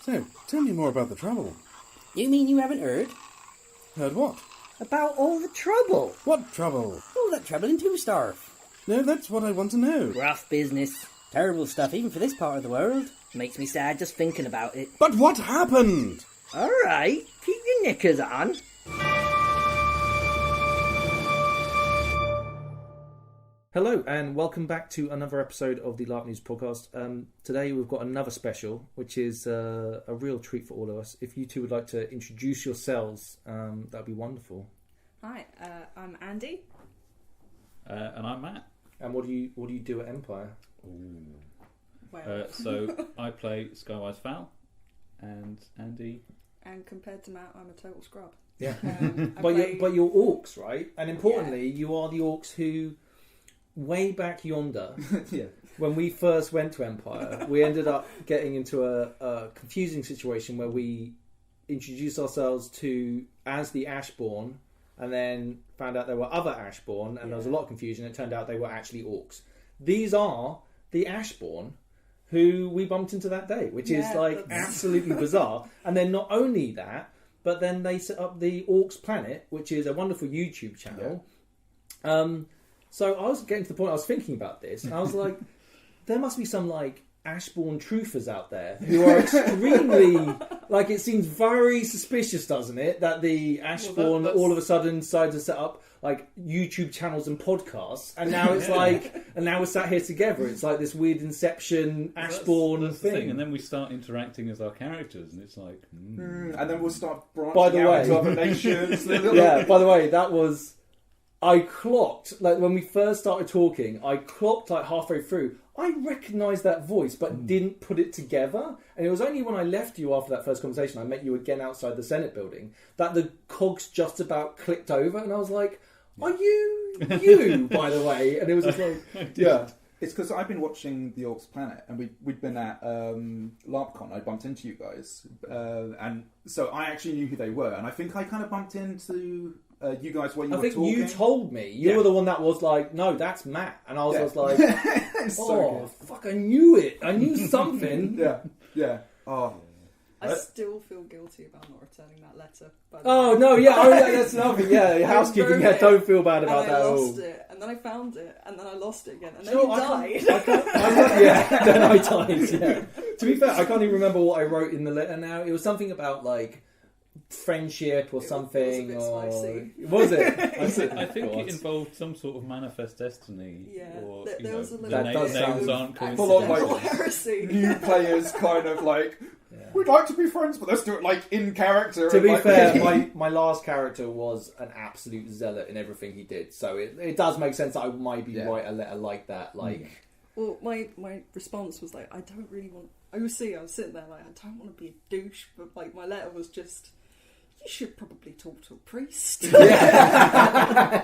So, tell me more about the trouble. You mean you haven't heard? Heard what? About all the trouble. What trouble? All that trouble in Two-Starf. No, that's what I want to know. Rough business. Terrible stuff, even for this part of the world. Makes me sad just thinking about it. But what happened? Alright, keep your knickers on. Hello and welcome back to another episode of the LARP News podcast. Today we've got another special, which is a real treat for all of us. If you two would like to introduce yourselves, that'd be wonderful. Hi, I'm Andy. And I'm Matt. And what do you do at Empire? Well, So I play Skywise Fowl, and Andy. and compared to Matt, I'm a total scrub. Yeah, I but play- you're orcs, right? And importantly, you are the orcs who, way back yonder, when we first went to Empire, we ended up getting into a confusing situation where we introduced ourselves as the Ashborn, and then found out there were other Ashborn, and there was a lot of confusion. It turned out they were actually orcs. These are the Ashborn who we bumped into that day, which is absolutely bizarre. And then not only that, but then they set up the Orcs Planet, which is a wonderful YouTube channel. Yeah. So I was getting to the point, I was thinking about this, and I was like, there must be some Ashborn truthers out there who are extremely it seems very suspicious, doesn't it, that the Ashborn all of a sudden decided to set up YouTube channels and podcasts, and now it's and now we're sat here together. It's like this weird Inception Ashborn that's the thing. And then we start interacting as our characters, and it's like, and then we'll start branching out into other nations. Yeah. By the way, that was. I clocked, when we first started talking, I clocked halfway through. I recognised that voice, but didn't put it together. And it was only when I left you after that first conversation, I met you again outside the Senate building, that the cogs just about clicked over. And I was like, are you, by the way? And it was just yeah. It's because I've been watching the Orcs Planet, and we'd been at LARPCon. I bumped into you guys. And so I actually knew who they were. And I think I kind of bumped into... you guys, while you were talking. You told me. You were the one that was like, no, that's Matt. And I was just like, fuck, I knew it. I knew something. Yeah. Oh. I still feel guilty about not returning that letter. That's nothing. Yeah, housekeeping. Yeah, don't feel bad about that. I lost it, and then I found it, and then I lost it again, and then died. I then I died. Yeah. To be fair, I can't even remember what I wrote in the letter now. It was something about friendship or something. Was it? I think it involved some sort of manifest destiny. Yeah, or there was a little that does names sound aren't full coincidental. on heresy. New players kind of we'd like to be friends, but let's do it in character. To be fair, my last character was an absolute zealot in everything he did, so it does make sense that I might be write a letter like that. Well, my response was I don't really want. I was sitting there I don't want to be a douche, but my letter was just. You should probably talk to a priest. Yeah,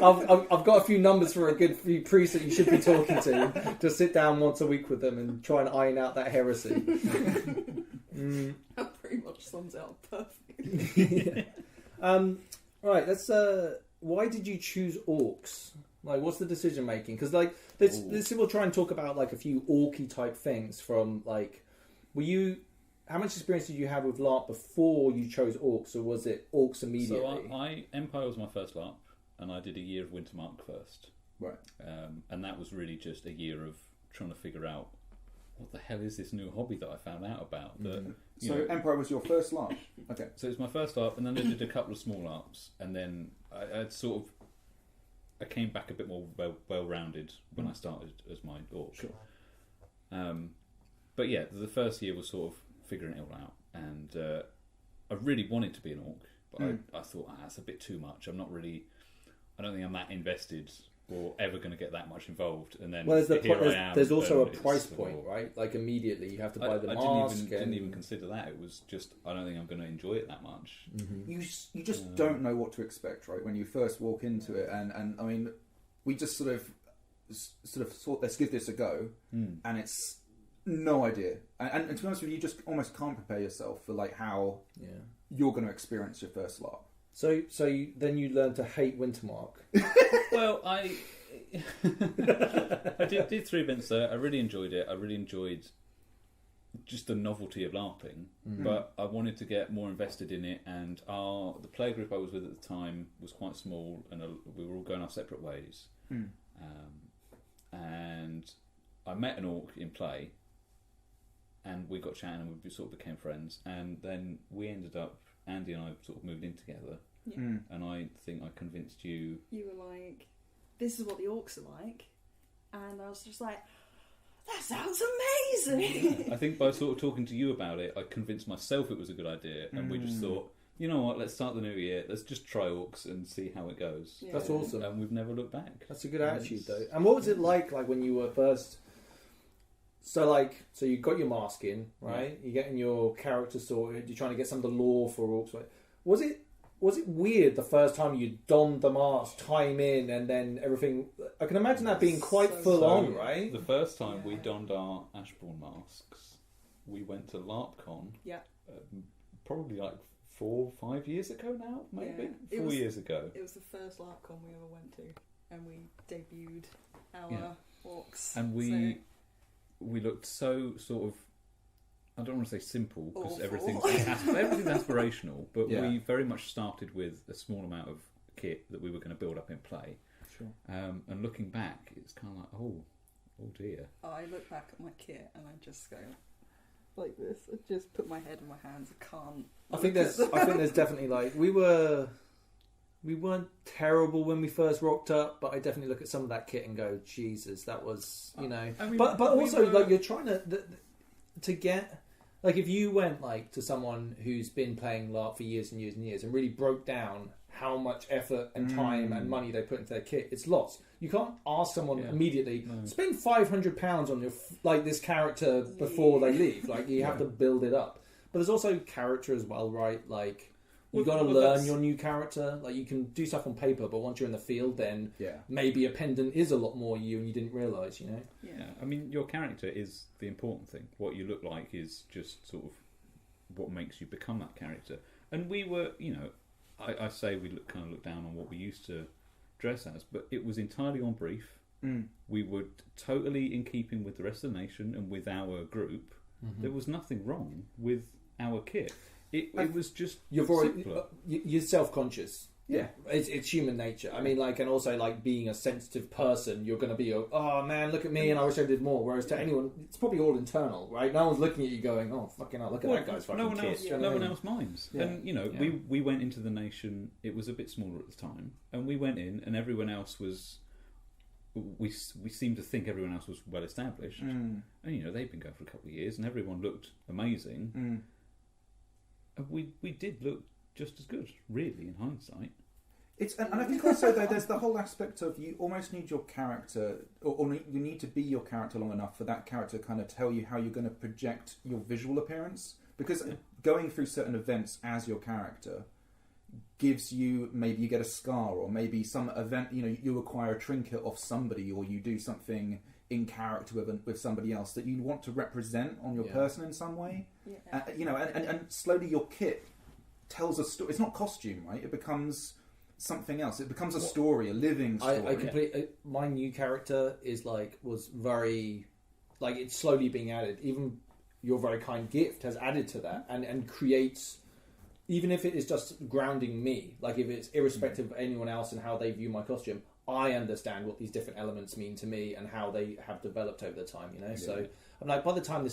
I've got a few numbers for a good few priests that you should be talking to. Just sit down once a week with them and try and iron out that heresy. That pretty much sums it up perfectly. Right, let's. Why did you choose orcs? What's the decision making? Because we'll try and talk about a few orky type things. From were you? How much experience did you have with LARP before you chose Orcs, or was it Orcs immediately? So Empire was my first LARP, and I did a year of Wintermark first. Right. And that was really just a year of trying to figure out what the hell is this new hobby that I found out about. So Empire was your first LARP? Okay. So it was my first LARP, and then I did a couple of small LARPs, and then I came back a bit more well-rounded when I started as my Orc. Sure. But yeah, the first year was sort of figuring it all out, and I really wanted to be an orc, but I thought that's a bit too much. I don't think I'm that invested or ever going to get that much involved. And then there's also a price point, right? Immediately you have to buy the mask. I didn't even consider that. It was just I don't think I'm going to enjoy it that much. Mm-hmm. You just don't know what to expect, right? When you first walk into it, and I mean, we just sort of thought, let's give this a go, and it's. No idea, and to be honest with you, you just almost can't prepare yourself for how you're going to experience your first LARP. So then you learn to hate Wintermark. Well, I did 3 events there. I really enjoyed it. I really enjoyed just the novelty of LARPing, but I wanted to get more invested in it, and the player group I was with at the time was quite small, and we were all going our separate ways. And I met an orc in play, and we got chatting, and we sort of became friends, and then we ended up, Andy and I sort of moved in together, and I think I convinced you. You were like, this is what the orcs are like, and I was just like, that sounds amazing. Yeah. I think by sort of talking to you about it, I convinced myself it was a good idea, and we just thought, you know what, let's start the new year, let's just try Orcs and see how it goes. Yeah. That's awesome. And we've never looked back. That's a good attitude, though. And what was it like when you were first... So you got your mask in, right? You're getting your character sorted, you're trying to get some of the lore for Orcs. Right? Was it weird the first time you donned the mask, time in, and then everything... I can imagine that being quite full on, right? The first time we donned our Ashbourne masks, we went to LARPCon. Yeah. Probably 4 or 5 years ago now, maybe? Yeah. 4 years ago. It was the first LARPCon we ever went to, and we debuted our Orcs. And we looked so sort of, I don't want to say simple, because everything's aspirational, but we very much started with a small amount of kit that we were going to build up in play. Sure. And looking back, it's kind of like, oh dear. I look back at my kit and I just go like this. I just put my head in my hands. I can't. I think there's definitely we weren't terrible when we first rocked up, but I definitely look at some of that kit and go, Jesus, that was, you know. I mean, but also you're trying to get, if you went to someone who's been playing LARP for years and years and years and really broke down how much effort and time and money they put into their kit, it's lost. You can't ask someone immediately, spend £500 on your this character before they leave. You have to build it up. But there's also character as well, right? You got to learn your new character. You can do stuff on paper, but once you're in the field, then maybe a pendant is a lot more you, and you didn't realise, you know? Yeah, I mean, your character is the important thing. What you look like is just sort of what makes you become that character. And we were, I say we kind of look down on what we used to dress as, but it was entirely on brief. We were totally in keeping with the rest of the nation and with our group. There was nothing wrong with our kit. It was just you're self-conscious. Yeah, it's human nature. I mean, and also being a sensitive person, you're going to be, oh man, look at me, and I wish I did more. Whereas to anyone, it's probably all internal, right? No one's looking at you going, oh fucking hell, look at that guy's fucking kit. No one else minds. Yeah. And we went into the nation. It was a bit smaller at the time, and we went in, and everyone else was. We seemed to think everyone else was well established, and they'd been going for a couple of years, and everyone looked amazing. And we did look just as good, really, in hindsight. And I think also though there's the whole aspect of you almost need your character, or you need to be your character long enough for that character to kind of tell you how you're going to project your visual appearance. Because going through certain events as your character gives you, maybe you get a scar, or maybe some event, you acquire a trinket off somebody, or you do something in character with somebody else that you want to represent on your person in some way. And slowly your kit tells a story. It's not costume, right? It becomes something else. It becomes a story, a living story. I completely. My new character is was very, it's slowly being added. Even your very kind gift has added to that and creates. Even if it is just grounding me, if it's irrespective of anyone else and how they view my costume, I understand what these different elements mean to me and how they have developed over the time, So I'm by the time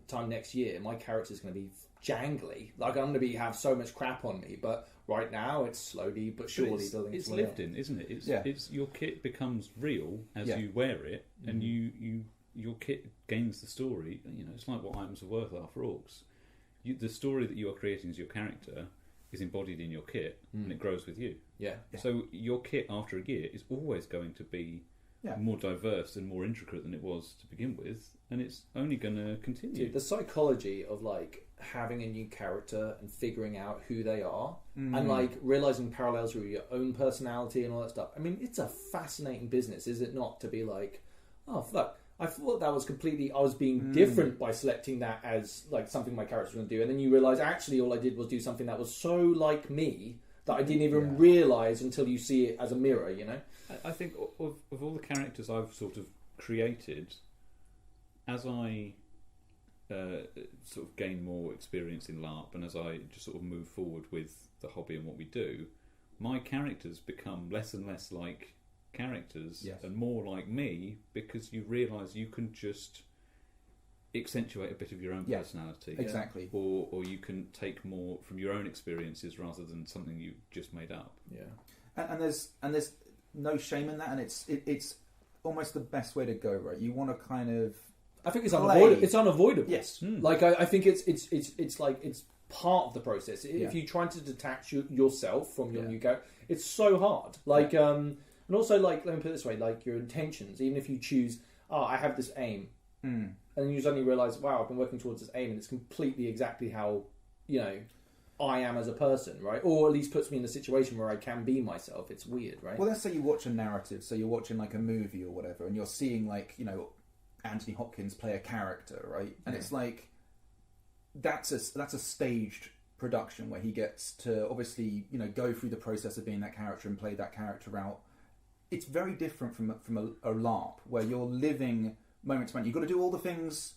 time next year, my character's going to be jangly. I'm going to have so much crap on me, but right now it's slowly but surely building. It's lived in, isn't it? It's your kit becomes real as you wear it, and your kit gains the story. It's like what items of worth are for Orcs. The story that you are creating as your character is embodied in your kit, and it grows with you. Yeah. So your kit after a year is always going to be more diverse and more intricate than it was to begin with, and it's only going to continue. Dude, the psychology of having a new character and figuring out who they are, and realizing parallels with your own personality and all that stuff. I mean, it's a fascinating business, is it not? To be oh fuck, I thought that was completely. I was being different by selecting that as something my character was going to do, and then you realise actually all I did was do something that was so like me that I didn't even realise until you see it as a mirror. I think of all the characters I've sort of created, as I sort of gain more experience in LARP, and as I just sort of move forward with the hobby and what we do, my characters become less and less like characters and more like me, because you realise you can just accentuate a bit of your own personality. Exactly. Or you can take more from your own experiences rather than something you just made up. Yeah. And there's no shame in that, and it's almost the best way to go, right? You want to kind of... I think it's unavoidable. It's unavoidable. Yes. Like I think it's like it's part of the process. If you try to detach yourself from your new character, it's so hard. Like and also like, let me put it this way, like your intentions. Even if you choose, I have this aim, and then you suddenly realise, wow, I've been working towards this aim, and it's completely exactly how I am as a person, right? Or at least puts me in a situation where I can be myself. It's weird, right? Well, let's say you watch a narrative, so you're watching like a movie or whatever, and you're seeing like Anthony Hopkins play a character, right? And it's like that's a staged production where he gets to obviously go through the process of being that character and play that character out. It's very different from a LARP where you're living moment to moment. You've got to do all the things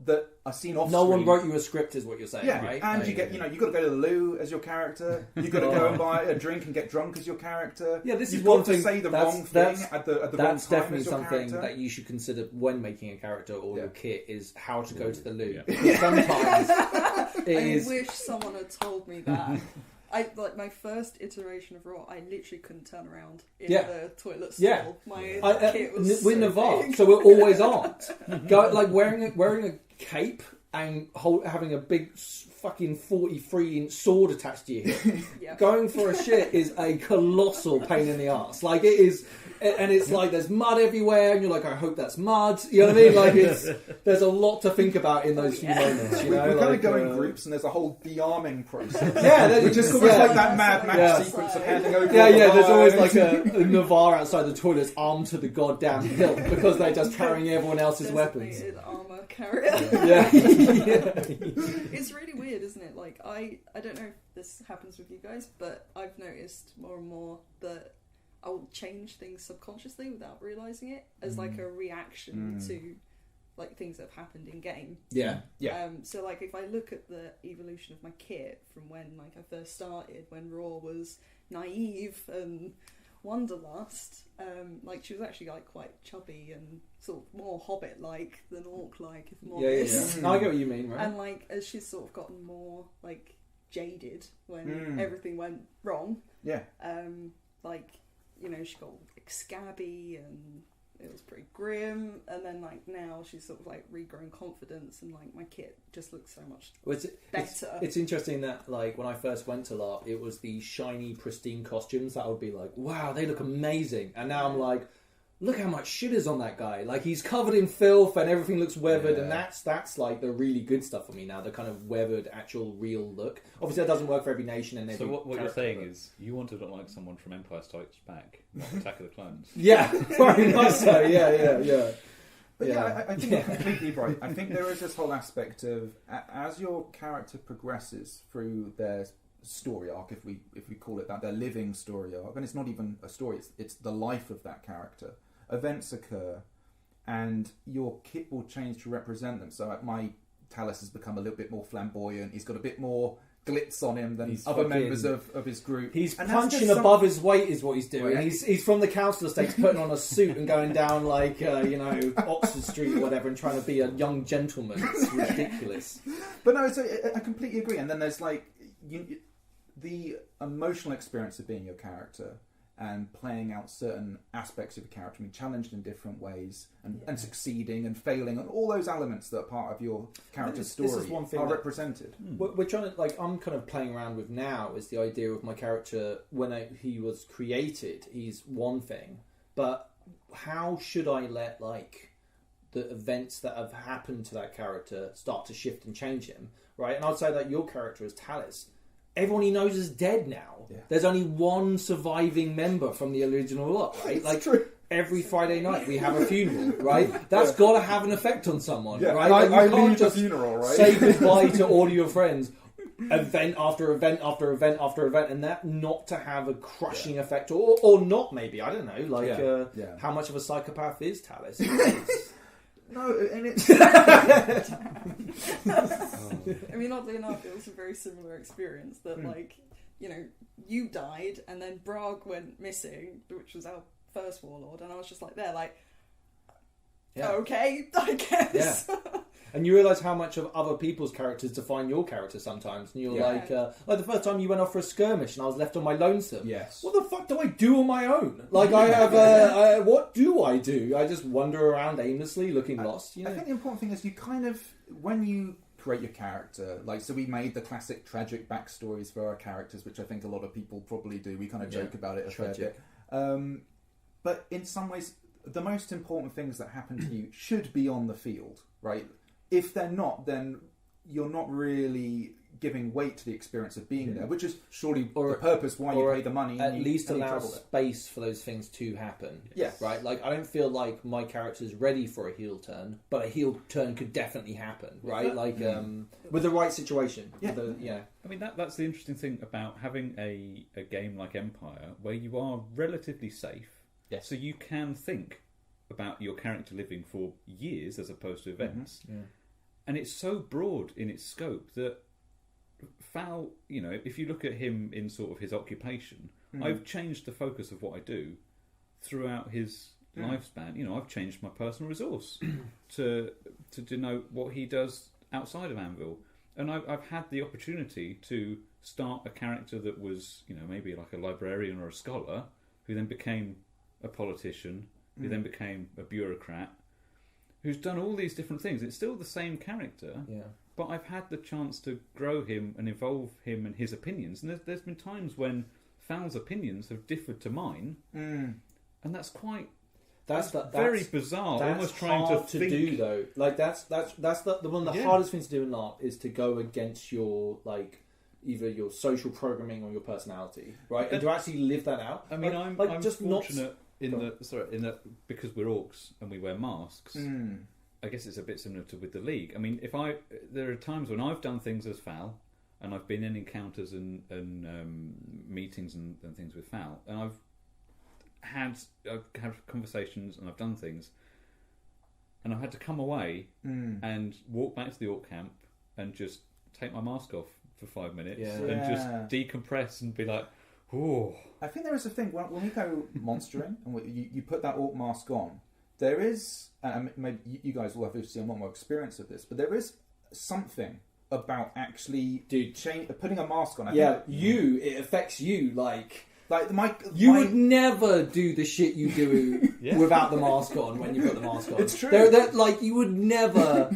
that are seen off No screen. one wrote you a script, is what you're saying, right? And you get, you've got to go to the loo as your character. You've got to go and buy a drink and get drunk as your character. Yeah, this You've is got one to thing. say the wrong thing at the wrong time That's definitely as your something character. that you should consider when making a character or your kit, is how to go to the loo. Yeah. Because sometimes it I is. wish someone had told me that. Like my first iteration of Raw, I literally couldn't turn around in the toilet stall. Yeah. My kit was we're so Navarre, big. so we're always armed. Like wearing a cape and having a big fucking 43-inch sword attached to your hip. Going for a shit is a colossal pain in the arse. Like it is, and it's like there's mud everywhere, and you're like, I hope that's mud. You know what I mean? Like there's a lot to think about in those few moments. We kind of go in groups, and there's a whole de-arming process. which is almost like that Mad Max sequence of handing over. There's always like a Navarre outside the toilets, armed to the goddamn hilt, because they're just carrying everyone else's weapons. Designated armor carrier. It's really weird, isn't it? Like I don't know if this happens with you guys, but I've noticed more and more that I'll change things subconsciously without realising it, as like a reaction to like things that have happened in game. So like if I look at the evolution of my kit from when like I first started, when Raw was naive and Wanderlust, like she was actually like quite chubby and sort of more Hobbit-like than Orc-like, if I'm honest. No, I get what you mean, right? And like as she's sort of gotten more like jaded when everything went wrong, like she got like scabby and it was pretty grim, and then like now she's sort of like regrowing confidence, and like my kit just looks so much better. It's interesting that like when I first went to LARP, it was the shiny, pristine costumes that I would be like, wow, they look amazing, and now I'm like, look how much shit is on that guy. Like he's covered in filth and everything looks weathered, and that's like the really good stuff for me now. The kind of weathered, actual, real look. Obviously, that doesn't work for every nation and every. So what you're saying is you want to look like someone from Empire Strikes Back, not Attack of the Clones. Yeah, very much so. Yeah. But I think you're completely right. I think there is this whole aspect of as your character progresses through their story arc, if we call it that, their living story arc, and it's not even a story; it's the life of that character. Events occur, and your kit will change to represent them. So my Talus has become a little bit more flamboyant. He's got a bit more glitz on him than other members of his group. He's punching above his weight is what he's doing. Right. He's from the council estates, putting on a suit and going down like Oxford Street or whatever, and trying to be a young gentleman. It's ridiculous. But no, I completely agree. And then there's like the emotional experience of being your character and playing out certain aspects of your character, being challenged in different ways, and succeeding and failing, and all those elements that are part of your character's story are represented. We're trying to, like, I'm kind of playing around with now is the idea of my character when he was created. He's one thing, but how should I let like the events that have happened to that character start to shift and change him, right? And I'd say that your character is Talus. Everyone he knows is dead now. Yeah. There's only one surviving member from the original lot, right? Like true. Every Friday night we have a funeral, right? That's got to have an effect on someone, right? Like, I can't just funeral, right? Say goodbye to all of your friends, event after event after event after event, and that not to have a crushing effect, or not maybe, I don't know. Like how much of a psychopath is Talus? No, and it's... I mean, oddly enough, it was a very similar experience that, like, you know, you died and then Bragg went missing, which was our first warlord, and I was just like, there, like, okay, I guess. Yeah. And you realise how much of other people's characters define your character sometimes. And you're like the first time you went off for a skirmish and I was left on my lonesome. Yes. What the fuck do I do on my own? Like, I have what do? I just wander around aimlessly looking lost. You know? I think the important thing is you kind of, when you create your character, like, so we made the classic tragic backstories for our characters, which I think a lot of people probably do. We kind of joke about it a fair bit. But in some ways, the most important things that happen to you should be on the field, right? If they're not, then you're not really giving weight to the experience of being there, which is surely the purpose why you pay the money. At least allow space for those things to happen. Yeah. Right? Like, I don't feel like my character's ready for a heel turn, but a heel turn could definitely happen, right? With the right situation. Yeah. I mean, that's the interesting thing about having a game like Empire, where you are relatively safe. Yes. So you can think about your character living for years as opposed to events. Mm-hmm. Yeah. And it's so broad in its scope that Fal, you know, if you look at him in sort of his occupation, I've changed the focus of what I do throughout his lifespan. You know, I've changed my personal resource to denote what he does outside of Anvil. And I've had the opportunity to start a character that was, you know, maybe like a librarian or a scholar, who then became a politician, who then became a bureaucrat, who's done all these different things. It's still the same character, but I've had the chance to grow him and evolve him and his opinions. And there's been times when Fal's opinions have differed to mine, and that's quite... That's very bizarre. That's almost trying hard to think... do, though. Like, that's the one of the hardest things to do in LARP is to go against your, like, either your social programming or your personality, right? And to actually live that out. I mean, like, I'm just fortunate in that because we're orcs and we wear masks. I guess it's a bit similar to with the League. I mean, there are times when I've done things as Fal, and I've been in encounters and meetings and things with Fal, and I've had conversations and I've done things, and I've had to come away and walk back to the orc camp and just take my mask off for 5 minutes and just decompress and be like, oh. I think there is a thing when we go monstering and you put that orc mask on. There is, and maybe you guys will have a lot more experience of this, but there is something about actually putting a mask on. It affects you like you would never do the shit you do without the mask on when you put the mask on. It's true. You would never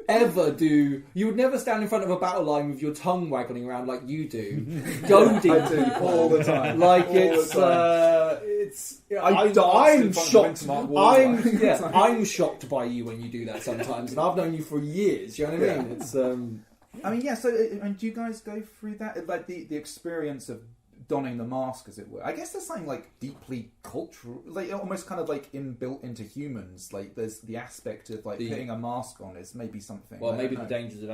you would never stand in front of a battle line with your tongue waggling around like you do, goading people all the time. Like I'm shocked. I'm shocked by you when you do that sometimes, and I've known you for years. You know what I mean? It's I mean, so and do you guys go through that, like the experience of donning the mask, as it were? I guess there's something like deeply cultural, like almost kind of like inbuilt into humans. Like there's the aspect of like putting a mask on is maybe something. Well, maybe the dangers of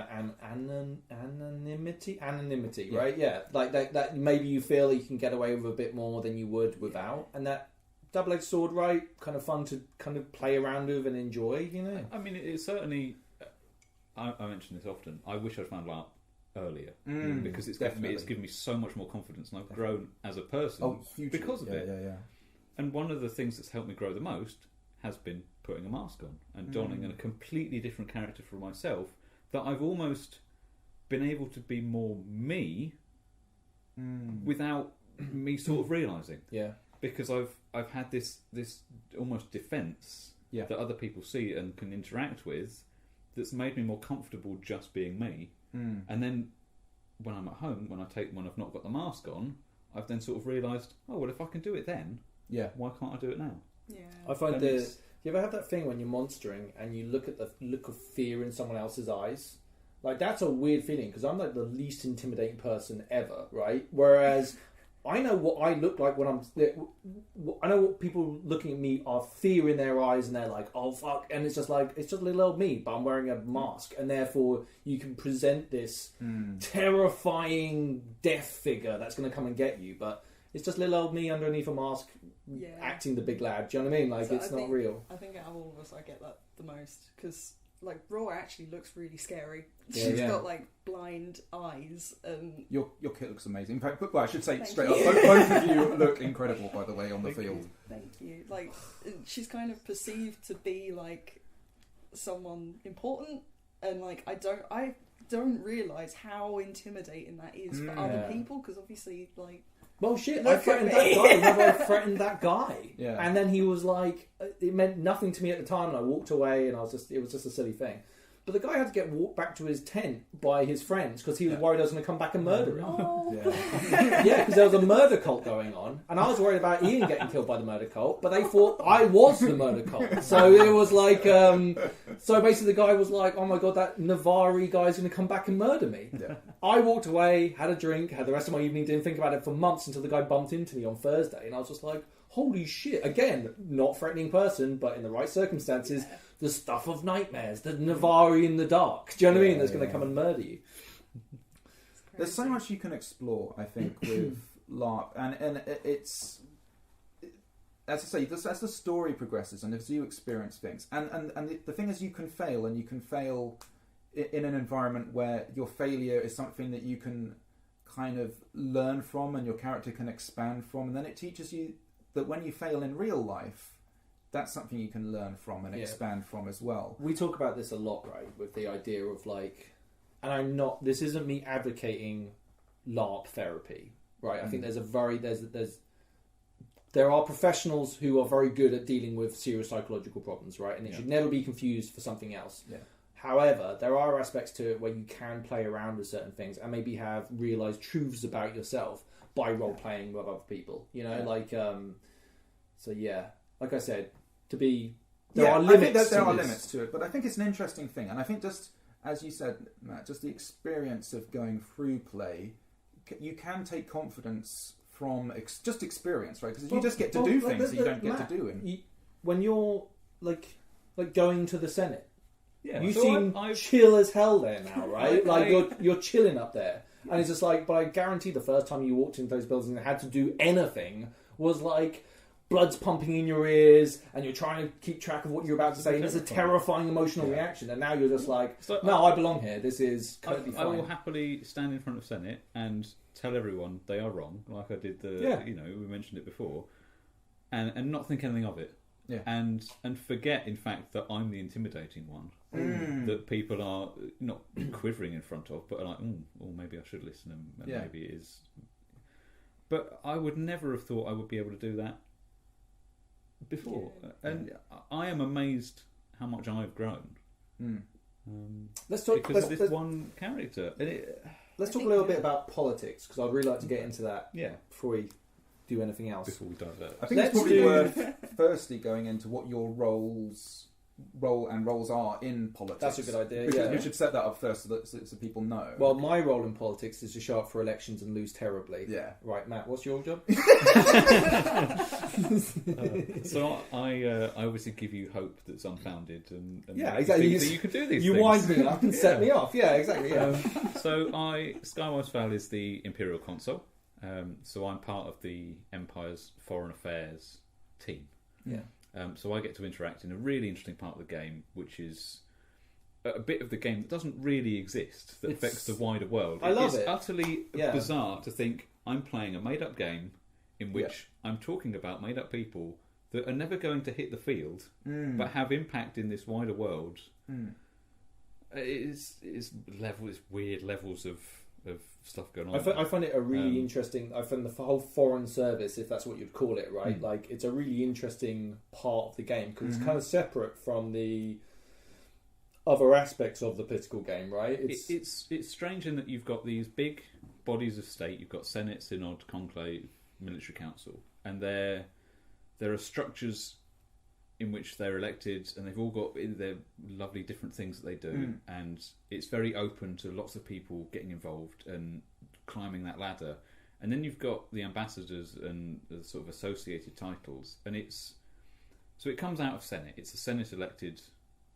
anonymity, right? Yeah, like that. Maybe you feel you can get away with a bit more than you would without, and that double-edged sword, right? Kind of fun to kind of play around with and enjoy. You know, I mean, it's certainly. I mention this often. I wish I'd found LARP earlier because it's given me so much more confidence, and I've grown as a person because of it. Yeah. And one of the things that's helped me grow the most has been putting a mask on and donning a completely different character for myself that I've almost been able to be more me without me sort of realising. Yeah. Because I've had this almost defence that other people see and can interact with that's made me more comfortable just being me. And then when I'm at home, when I've not got the mask on, I've then sort of realised, oh well, if I can do it then, why can't I do it now? Yeah. I find you ever have that thing when you're monstering and you look at the look of fear in someone else's eyes? Like, that's a weird feeling because I'm like the least intimidating person ever, right? Whereas I know what I look like when I know what people looking at me are fear in their eyes, and they're like, "Oh fuck!" And it's just little old me, but I'm wearing a mask, and therefore you can present this terrifying death figure that's going to come and get you. But It's just little old me underneath a mask, acting the big lad. Do you know what I mean? Like, So it's not real. I think out of all of us, I get that the most because like Raw actually looks really scary. Yeah, She's yeah. got like blind eyes and Your kit looks amazing. In fact, well, I should say Thank straight you. up, both of you look incredible, by the way, on the field. thank you. Like she's kind of perceived to be like someone important, and like I don't realize how intimidating that is for other people because obviously like. Well, shit, Look I threatened at that me. guy. Remember, I threatened that guy. Yeah. And then he was like, it meant nothing to me at the time, and I walked away, and it was just a silly thing. But the guy had to get walked back to his tent by his friends because he was worried I was going to come back and murder him. Yeah, because there was a murder cult going on, and I was worried about Ian getting killed by the murder cult, but they thought I was the murder cult. So it was like, so basically the guy was like, oh my god, that Navari guy's going to come back and murder me. Yeah. I walked away, had a drink, had the rest of my evening, didn't think about it for months until the guy bumped into me on Thursday, and I was just like, holy shit. Again, not threatening person, but in the right circumstances, the stuff of nightmares, the Navari in the dark. Do you know what I mean? That's going to come and murder you. There's so much you can explore, I think, with LARP, and it's as I say, as the story progresses and as you experience things, and the thing is, you can fail, and you can fail in an environment where your failure is something that you can kind of learn from, and your character can expand from, and then it teaches you that when you fail in real life, that's something you can learn from and expand from as well. We talk about this a lot, right, with the idea of like, and this isn't me advocating LARP therapy, right? I think there are professionals who are very good at dealing with serious psychological problems, right? And it should never be confused for something else. Yeah. However, there are aspects to it where you can play around with certain things and maybe have realised truths about yourself by role-playing with other people, you know? Like, so yeah, like I said, there are limits to it, but I think it's an interesting thing, and I think just as you said, Matt, just the experience of going through play, you can take confidence from just experience, right? Because you just get to do things that you don't get to do. When you're like going to the Senate, you so seem chill as hell there now, right? You're chilling up there, and it's just like. But I guarantee the first time you walked into those buildings and had to do anything was like. Blood's pumping in your ears, and you're trying to keep track of what you're about to say, and it's a terrifying emotional reaction. And now you're just like, no, I belong here. This is totally fine. I will happily stand in front of Senate and tell everyone they are wrong, like I did we mentioned it before, and not think anything of it. Yeah. And forget, in fact, that I'm the intimidating one that people are not quivering in front of, but are like, maybe I should listen, and maybe it is. But I would never have thought I would be able to do that before, and I am amazed how much I've grown. Let's talk because of this one character. Let's talk a little bit about politics, because I'd really like to get into that. Before we do anything else. Before we divert, I think it's probably worth firstly going into what your roles are in politics. That's a good idea. Because we should set that up first so people know. Well, my role in politics is to show up for elections and lose terribly. Yeah. Right, Matt, what's your job? So I obviously give you hope that's unfounded, and exactly. So you can do these. You things. wind me up and set me off. Yeah, exactly. Yeah. So Skywise Val is the Imperial Consul. So I'm part of the Empire's Foreign Affairs team. Yeah. So I get to interact in a really interesting part of the game, which is a bit of the game that doesn't really exist, that affects the wider world. I love it. It's utterly bizarre to think I'm playing a made-up game in which I'm talking about made-up people that are never going to hit the field, but have impact in this wider world. It's weird levels of stuff going on. I find it a really interesting. I find the whole foreign service, if that's what you'd call it, right? Like, it's a really interesting part of the game because it's kind of separate from the other aspects of the political game, right? It's strange in that you've got these big bodies of state. You've got Senate, Synod, Conclave, Military Council, and there are structures in which they're elected, and they've all got their lovely different things that they do, and it's very open to lots of people getting involved and climbing that ladder. And then you've got the ambassadors and the sort of associated titles, and it comes out of Senate. It's a Senate elected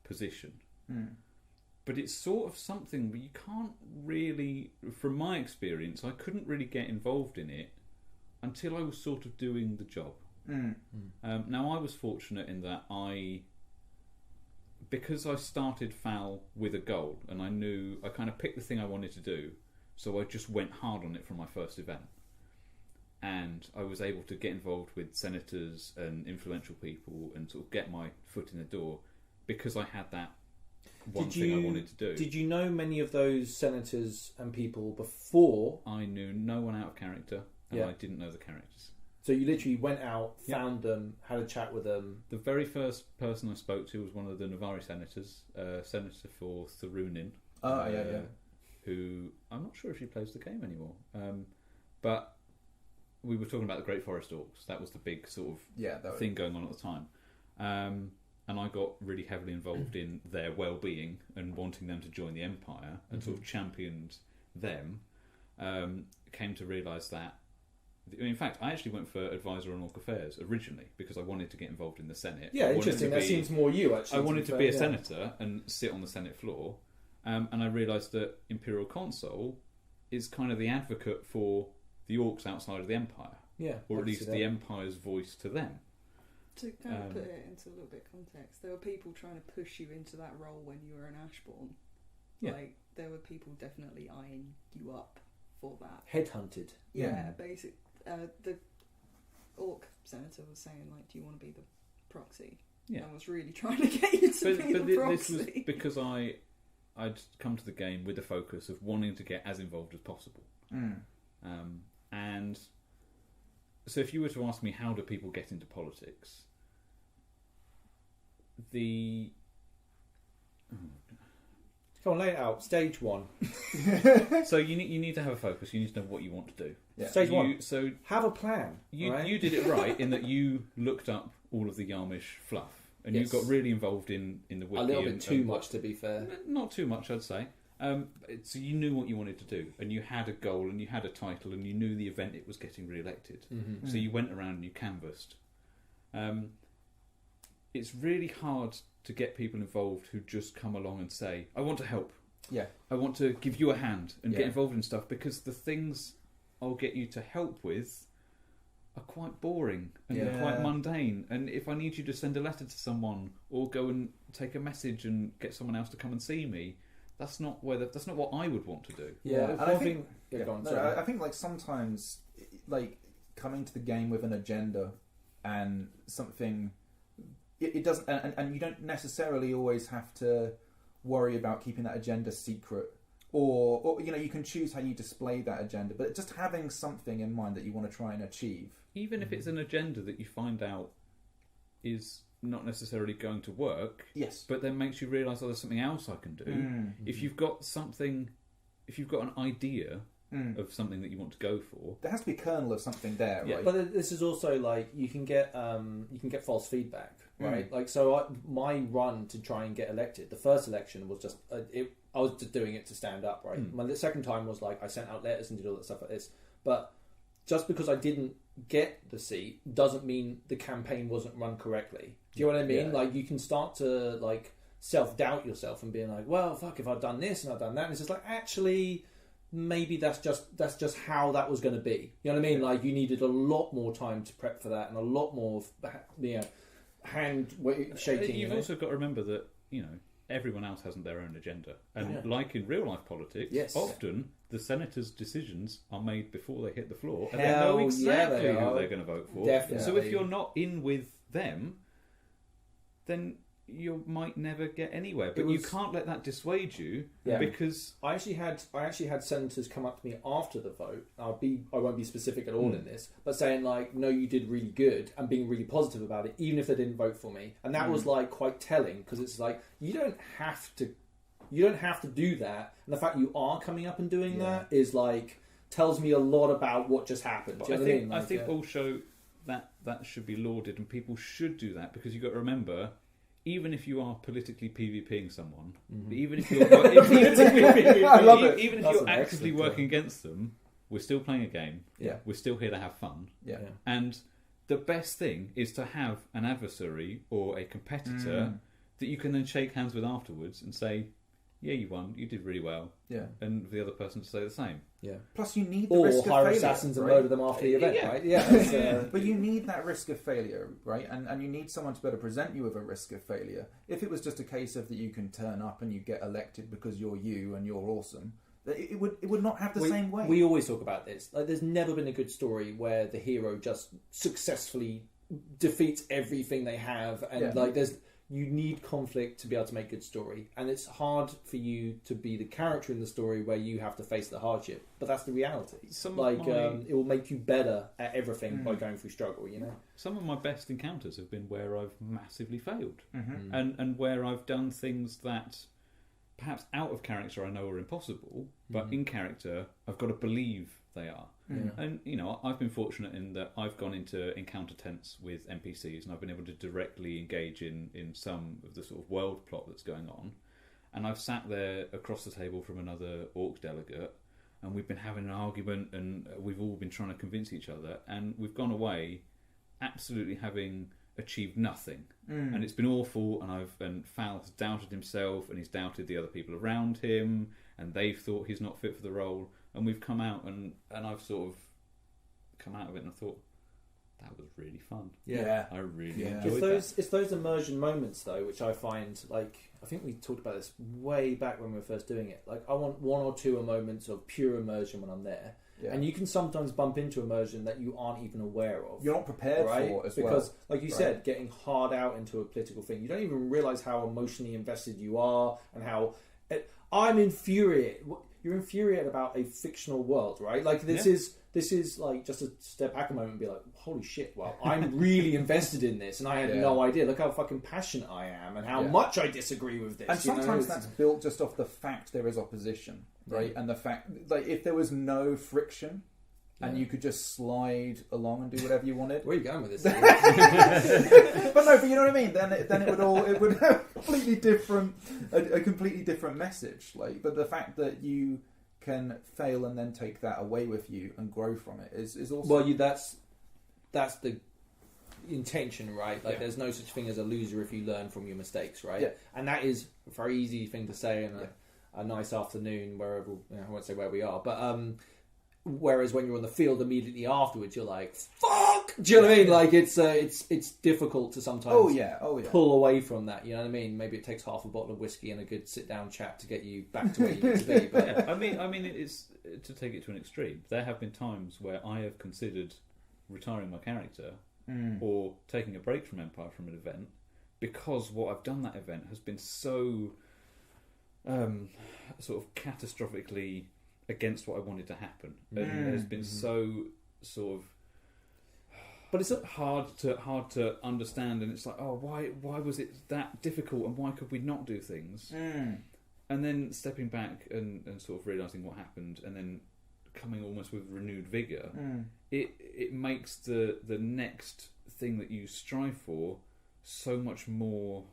position, but it's sort of something where you can't really, from my experience, I couldn't really get involved in it until I was sort of doing the job. Now, I was fortunate in that because I started FAL with a goal, and I kind of picked the thing I wanted to do, so I just went hard on it from my first event. And I was able to get involved with senators and influential people and sort of get my foot in the door because I had that one thing I wanted to do. Did you know many of those senators and people before? I knew no one out of character, and I didn't know the characters. So you literally went out, found them, had a chat with them. The very first person I spoke to was one of the Navari senators, Senator for Tharunin. Who, I'm not sure if she plays the game anymore. But we were talking about the Great Forest Orcs. That was the big sort of thing going on at the time. And I got really heavily involved in their well-being and wanting them to join the Empire and sort of championed them. Came to realise that, in fact, I actually went for advisor on Orc Affairs originally because I wanted to get involved in the Senate. Yeah, interesting. That seems more you, actually. I wanted to be a senator and sit on the Senate floor. And I realised that Imperial Consul is kind of the advocate for the Orcs outside of the Empire. Yeah. Or at least the Empire's voice to them. To kind of put it into a little bit of context, there were people trying to push you into that role when you were an Ashbourne. Yeah. Like, there were people definitely eyeing you up for that. Headhunted. Yeah, basically. The Orc senator was saying, like, do you want to be the proxy? Yeah. I was really trying to get you to be the proxy. This was because I'd come to the game with the focus of wanting to get as involved as possible. And so if you were to ask me how do people get into politics, Come on, lay it out. Stage one. So you need to have a focus. You need to know what you want to do. Yeah. Stage one. So have a plan. You did it right in that you looked up all of the Yarmish fluff and you got really involved in the wiki. A little bit too much, to be fair. Not too much, I'd say. So you knew what you wanted to do, and you had a goal, and you had a title, and you knew the event it was getting re-elected. So you went around and you canvassed. It's really hard to get people involved who just come along and say, I want to help. Yeah. I want to give you a hand and get involved in stuff, because the things I'll get you to help with are quite boring and they're quite mundane. And if I need you to send a letter to someone or go and take a message and get someone else to come and see me, that's not what I would want to do. Yeah, and I think like sometimes like coming to the game with an agenda and something it doesn't, and you don't necessarily always have to worry about keeping that agenda secret, or you can choose how you display that agenda, but just having something in mind that you want to try and achieve, even if it's an agenda that you find out is not necessarily going to work, but then makes you realise, there's something else I can do. If you've got an idea of something that you want to go for, there has to be a kernel of something there, right? But this is also like you can get false feedback, right? Like, so my run to try and get elected, the first election was just I was just doing it to stand up, right? The second time was like I sent out letters and did all that stuff like this, but just because I didn't get the seat doesn't mean the campaign wasn't run correctly. Do you know what I mean? Like, you can start to like self-doubt yourself and being like, well, fuck, if I've done this and I've done that, and it's just like, actually, maybe that's just how that was going to be. You know what I mean? Like, you needed a lot more time to prep for that and a lot more hand shaking. You've also got to remember that everyone else has their own agenda, and like in real life politics, often the senators' decisions are made before they hit the floor, and they know exactly who they're going to vote for. Definitely. So if you're not in with them, then you might never get anywhere. But you can't let that dissuade you, because I actually had senators come up to me after the vote. I won't be specific at all in this, but saying like, no, you did really good, and being really positive about it, even if they didn't vote for me. And that was like quite telling, because it's like, you don't have to do that, and the fact you are coming up and doing that is like tells me a lot about what just happened. Do you know what I mean? I think also that should be lauded, and people should do that, because you've got to remember, even if you are politically PvPing someone, even if you're even if you're actively working against them, we're still playing a game. Yeah, we're still here to have fun. Yeah. And the best thing is to have an adversary or a competitor that you can then shake hands with afterwards and say, yeah, you won, you did really well, and for the other person to say the same. Yeah. Plus, you need the Or risk of hire failure, assassins and right? murder them after the event, Yeah. right? Yeah. But you need that risk of failure, right? And you need someone to be able to present you with a risk of failure. If it was just a case of that you can turn up and you get elected because you're you and you're awesome, it would not have the same weight. We always talk about this. Like, there's never been a good story where the hero just successfully defeats everything they have, and you need conflict to be able to make good story, and it's hard for you to be the character in the story where you have to face the hardship, but that's the reality. It will make you better at everything by going through struggle, you know. Some of my best encounters have been where I've massively failed, and where I've done things that perhaps out of character I know are impossible, but in character I've got to believe they are. And I've been fortunate in that I've gone into encounter tents with NPCs, and I've been able to directly engage in some of the sort of world plot that's going on. And I've sat there across the table from another Orcs delegate, and we've been having an argument, and we've all been trying to convince each other, and we've gone away absolutely having achieved nothing. And it's been awful, and Fal has doubted himself, and he's doubted the other people around him, and they've thought he's not fit for the role. And we've come out, and I've sort of come out of it, and I thought, that was really fun. Yeah. I really enjoyed It's those immersion moments, though, which I find, like, I think we talked about this way back when we were first doing it. Like, I want one or two moments of pure immersion when I'm there. Yeah. And you can sometimes bump into immersion that you aren't even aware of. You're not prepared for as well. Because, like you said, getting hard out into a political thing, you don't even realise how emotionally invested you are, and how... I'm infuriated. You're infuriated about a fictional world, right? Like, this is like just to step back a moment and be like, holy shit, well, I'm really invested in this, and I had no idea. Look how fucking passionate I am, and how much I disagree with this. And sometimes that's built just off the fact there is opposition, right? And the fact, like, if there was no friction, and you could just slide along and do whatever you wanted. Where are you going with this? But you know what I mean. Then it would have a completely different message. Like, but the fact that you can fail and then take that away with you and grow from it is also that's the intention, right? Like, there's no such thing as a loser if you learn from your mistakes, right? Yeah. And that is a very easy thing to say in a nice afternoon wherever, I won't say where we are, but whereas when you're on the field immediately afterwards, you're like, fuck! Do you know what I mean? Like, it's difficult to sometimes pull away from that, you know what I mean? Maybe it takes half a bottle of whiskey and a good sit-down chat to get you back to where you need to be. But I mean, it's to take it to an extreme. There have been times where I have considered retiring my character or taking a break from Empire from an event, because what I've done that event has been so sort of catastrophically against what I wanted to happen, and has been so sort of. But it's hard to understand, and it's like, oh, why was it that difficult, and why could we not do things? And then stepping back and sort of realising what happened, and then coming almost with renewed vigour, it makes the next thing that you strive for so much more.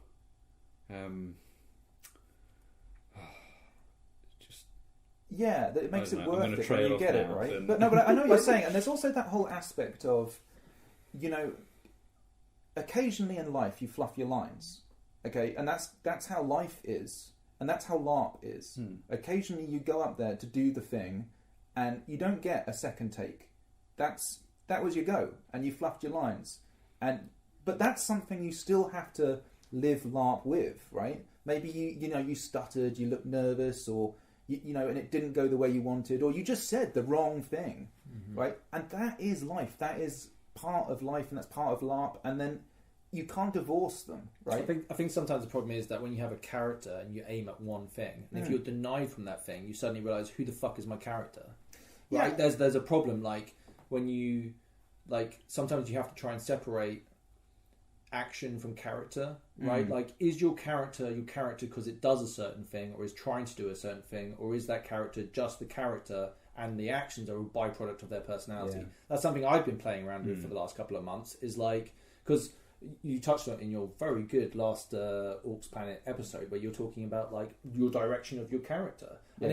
That it makes it worth it when you get it, right? And... But I know what you're saying, and there's also that whole aspect of, occasionally in life you fluff your lines, okay, and that's how life is, and that's how LARP is. Occasionally you go up there to do the thing, and you don't get a second take. That was your go, and you fluffed your lines, but that's something you still have to live LARP with, right? Maybe you stuttered, you looked nervous, or and it didn't go the way you wanted, or you just said the wrong thing, right? And that is life. That is part of life, and that's part of LARP. And then you can't divorce them, right? I think sometimes the problem is that when you have a character and you aim at one thing, and if you're denied from that thing, you suddenly realise, who the fuck is my character? Right? Yeah. There's a problem, like when you sometimes you have to try and separate action from character, right? Like, is your character because it does a certain thing, or is trying to do a certain thing, or is that character just the character and the actions are a byproduct of their personality? That's something I've been playing around with for the last couple of months, is like, because you touched on it in your very good last Orcs Planet episode, where you're talking about like your direction of your character, and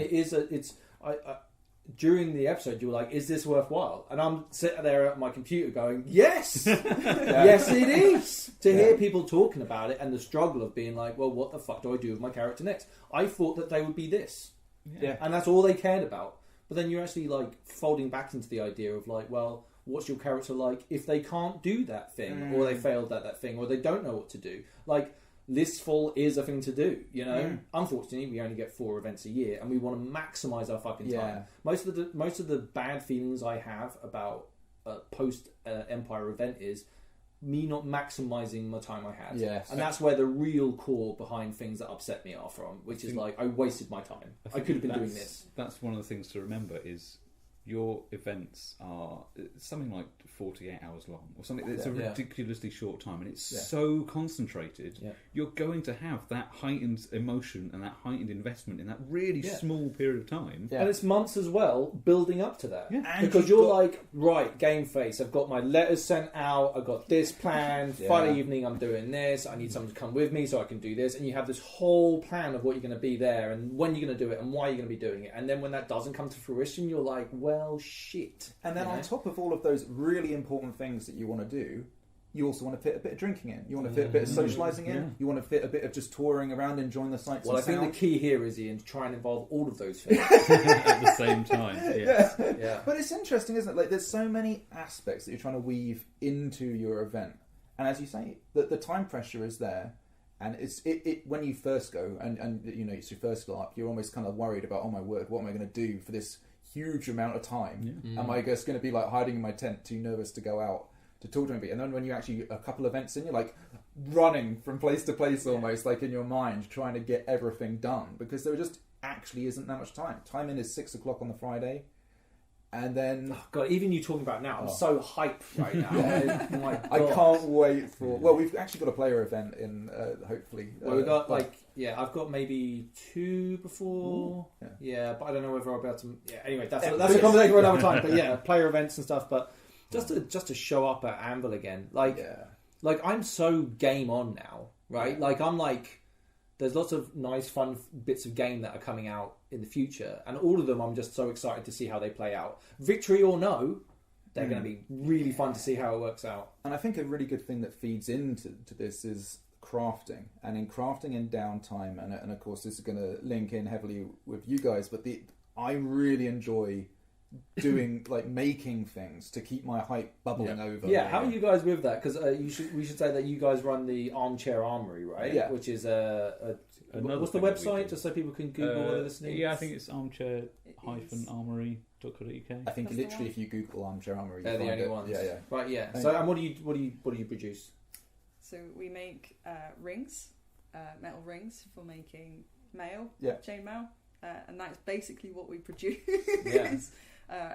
during the episode, you were like, "Is this worthwhile?" And I'm sitting there at my computer going, "Yes, yes, it is." To hear people talking about it and the struggle of being like, "Well, what the fuck do I do with my character next?" I thought that they would be this, and that's all they cared about. But then you're actually like folding back into the idea of like, well, what's your character like if they can't do that thing, or they failed at that thing, or they don't know what to do? Like, listful is a thing to do, you know. Unfortunately, we only get 4 events a year, and we want to maximise our fucking time. Most of the bad feelings I have about a post Empire event is me not maximising my time I had. And that's where the real core behind things that upset me are from, which is like, I wasted my time. I could have been doing this. That's one of the things to remember is your events are something like 48 hours long or something. It's a ridiculously short time, and it's so concentrated. You're going to have that heightened emotion and that heightened investment in that really small period of time. And it's months as well building up to that. Because you're like, right, game face, I've got my letters sent out, I've got this planned, Friday evening I'm doing this, I need someone to come with me so I can do this, and you have this whole plan of what you're going to be there and when you're going to do it and why you're going to be doing it. And then when that doesn't come to fruition, you're like, well, shit. And then on top of all of those really important things that you want to do, you also want to fit a bit of drinking in. You want to fit a bit of socialising in. You want to fit a bit of just touring around, enjoying the sights and sounds. Well, I think the key here is, Ian, to try and involve all of those things at the same time. But it's interesting, isn't it? Like, there's so many aspects that you're trying to weave into your event. And as you say, the time pressure is there. And it's when you first go, and you know, it's your first LARP, you're almost kind of worried about, oh my word, what am I going to do for this huge amount of time? Am I just going to be like hiding in my tent, too nervous to go out to talk to anybody? And then when you actually a couple events in, you're like running from place to place almost, like in your mind, trying to get everything done, because there just actually isn't that much time. Time in is 6 o'clock on the Friday, and then God, even you talking about now, I'm so hyped right now. Oh my God. I can't wait for. Well, we've actually got a player event in hopefully. Well, we've got I've got maybe 2 before. But I don't know whether I'll be able to. Anyway, that's a conversation for another time. But player events and stuff. But just to show up at Anvil again, like I'm so game on now, right? Like I'm like, there's lots of nice, fun bits of game that are coming out in the future, and all of them I'm just so excited to see how they play out. Victory or no, they're going to be really fun to see how it works out. And I think a really good thing that feeds into this is crafting, and in crafting in downtime, and of course this is going to link in heavily with you guys, but I really enjoy doing like making things to keep my hype bubbling over. How are you guys with that? Because we should say that you guys run the Armchair Armory, right? Which is what's the website, just so people can Google while they're listening? I think it's armchair-armory.co.uk. I think literally if you Google Armchair Armory, they're the only ones. Right, So, and what do you produce? So we make rings, metal rings for making mail, chainmail, and that's basically what we produce.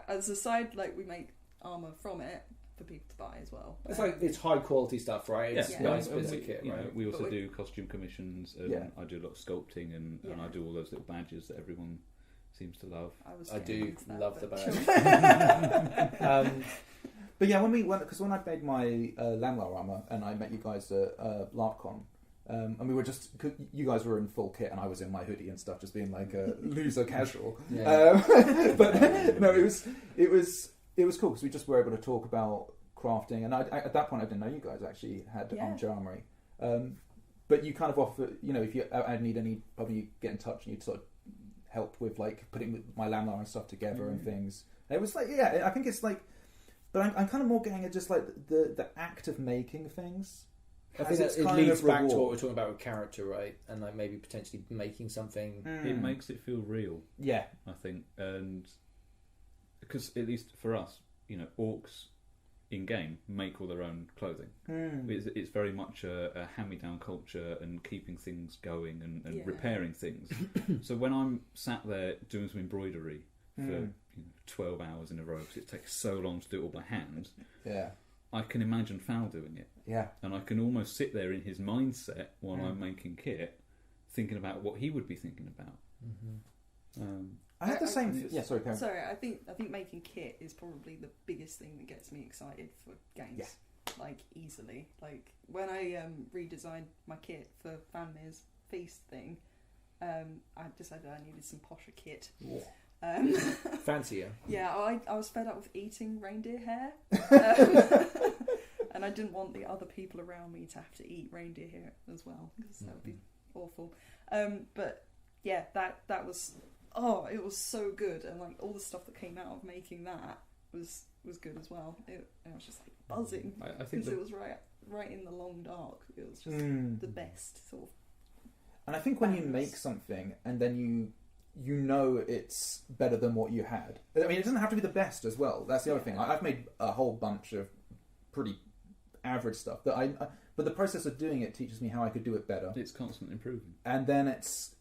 As a side, like, we make armour from it for people to buy as well. It's high quality stuff, right? It's nice bits of kit, right? We also do costume commissions, and I do a lot of sculpting, and I do all those little badges that everyone seems to love. I do love the badge. But because when I made my Landlar armour and I met you guys at LARPCon, and we were just, you guys were in full kit and I was in my hoodie and stuff, just being like a loser casual. But no, it was cool because we just were able to talk about crafting, and at that point I didn't know you guys actually had Armchair Armory. But you kind of offer, you know, if I need any, probably get in touch and you'd sort of help with like putting my Landlar and stuff together and things. And it was like, I think it's like, but I'm kind of more getting at just like the act of making things. I think it leads back to what we're talking about with character, right? And like maybe potentially making something. It makes it feel real. Yeah, I think, and because at least for us, you know, orcs in game make all their own clothing. It's very much a hand-me-down culture and keeping things going and repairing things. So when I'm sat there doing some embroidery for 12 hours in a row, because it takes so long to do it all by hand. I can imagine Fal doing it. And I can almost sit there in his mindset while I'm making kit, thinking about what he would be thinking about. I had the same. Sorry, Karen. Sorry, I think making kit is probably the biggest thing that gets me excited for games. Like easily. Like when I redesigned my kit for Fanmir's Feast thing, I decided I needed some posher kit. Fancier. Yeah, I was fed up with eating reindeer hair. And I didn't want the other people around me to have to eat reindeer hair as well, because that would be awful. But yeah, that was, it was so good, and like all the stuff that came out of making that was good as well. I was just like buzzing, I think because it was right in the long dark. It was just the best sort of. And I think when you make something and then you know it's better than what you had. I mean, it doesn't have to be the best as well. That's the other thing. I've made a whole bunch of pretty average stuff but the process of doing it teaches me how I could do it better. It's constant improvement. And then it's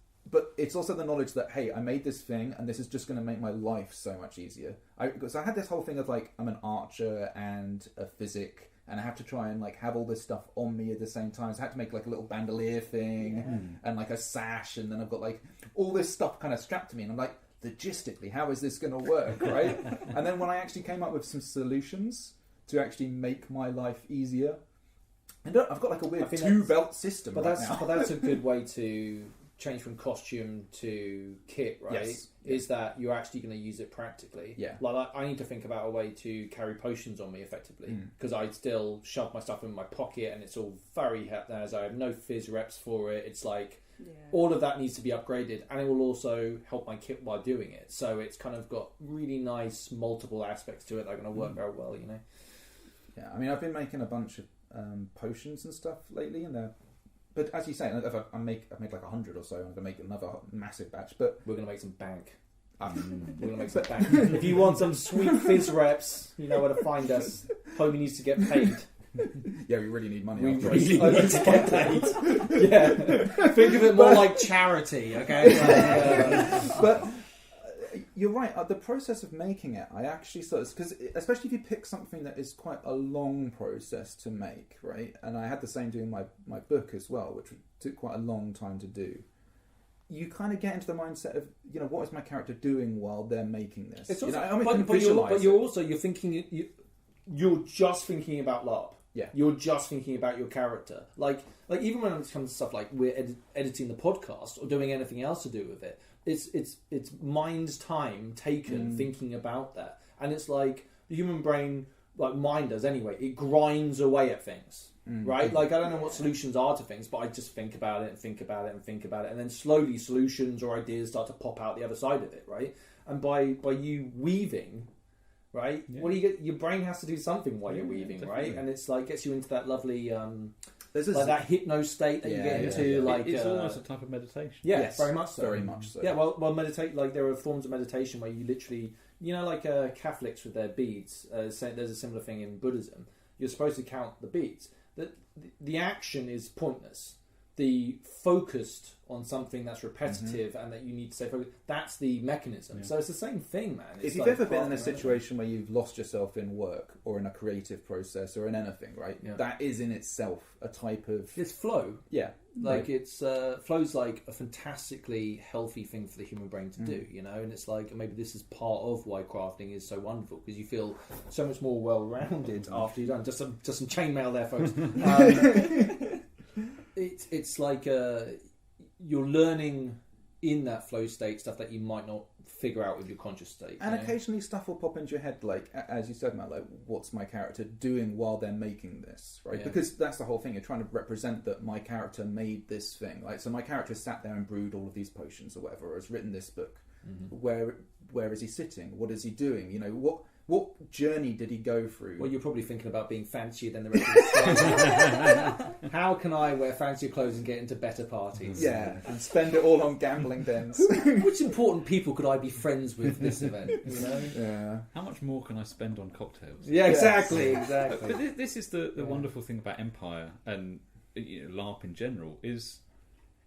also the knowledge that, hey, I made this thing and this is just going to make my life so much easier. Because I had this whole thing of like, I'm an archer and a physic, and I have to try and like have all this stuff on me at the same time. So I had to make like a little bandolier thing and like a sash, and then I've got like all this stuff kind of strapped to me, and I'm like, logistically, how is this going to work, right? And then when I actually came up with some solutions to actually make my life easier, and I've got like a weird two-belt system but right now. But that's a good way to change from costume to kit, right? Yes. Is that you're actually going to use it practically. Yeah. Like I need to think about a way to carry potions on me effectively, because I still shove my stuff in my pocket and it's all very as I have no fizz reps for it. It's like all of that needs to be upgraded, and it will also help my kit while doing it. So it's kind of got really nice multiple aspects to it that are going to work very well, you know. Yeah, I mean, I've been making a bunch of potions and stuff lately, and but as you say, I've made like 100 or so. I'm going to make another massive batch, but we're going to make some bank. We're going to make some bank. If you want some sweet fizz reps, you know where to find us. Homie needs to get paid. Yeah, we really need money. We really need to get paid. Yeah, think of it more like charity, okay? But you're right. The process of making it, I actually because especially if you pick something that is quite a long process to make, right? And I had the same doing my book as well, which took quite a long time to do. You kind of get into the mindset of, you know, what is my character doing while they're making this? It's also, but you're thinking you're just thinking about LARP. Yeah, you're just thinking about your character. Like even when it comes to stuff like we're editing the podcast or doing anything else to do with it, it's mind's time taken thinking about that. And it's like the human brain, like mine does anyway, it grinds away at things, right? Like I don't know what solutions are to things, but I just think about it and think about it and think about it, and then slowly solutions or ideas start to pop out the other side of it, right? And by you weaving, right? Yeah. What do you get? Your brain has to do something while you're weaving, right? And it's like gets you into that lovely, like that hypno state that you get into. Yeah. Like it's almost a type of meditation. Yeah, yes, very much so. Very much so. Yeah, well, meditate. Like there are forms of meditation where you literally, you know, like Catholics with their beads. There's a similar thing in Buddhism. You're supposed to count the beads. The action is pointless. The focused on something that's repetitive and that you need to stay focused, that's the mechanism. So it's the same thing, man. It's if you've ever been in a situation where you've lost yourself in work or in a creative process or in anything, right? Yeah. That is in itself a type of... It's flow. Yeah. Like it's... flow's like a fantastically healthy thing for the human brain to do, you know? And it's like, maybe this is part of why crafting is so wonderful, because you feel so much more well-rounded after you've done. Just some chainmail there, folks. It's like you're learning in that flow state stuff that you might not figure out with your conscious state. And occasionally stuff will pop into your head, like, as you said, Matt, like, what's my character doing while they're making this, right? Yeah. Because that's the whole thing. You're trying to represent that my character made this thing. Like, so my character sat there and brewed all of these potions or whatever, or has written this book. Where is he sitting? What is he doing? You know, what journey did he go through? Well, you're probably thinking about being fancier than the rest of the How can I wear fancier clothes and get into better parties? Yeah, and spend it all on gambling dens. Which important people could I be friends with this event? You know? Yeah. How much more can I spend on cocktails? Yeah, exactly. But this is the wonderful thing about Empire and LARP in general is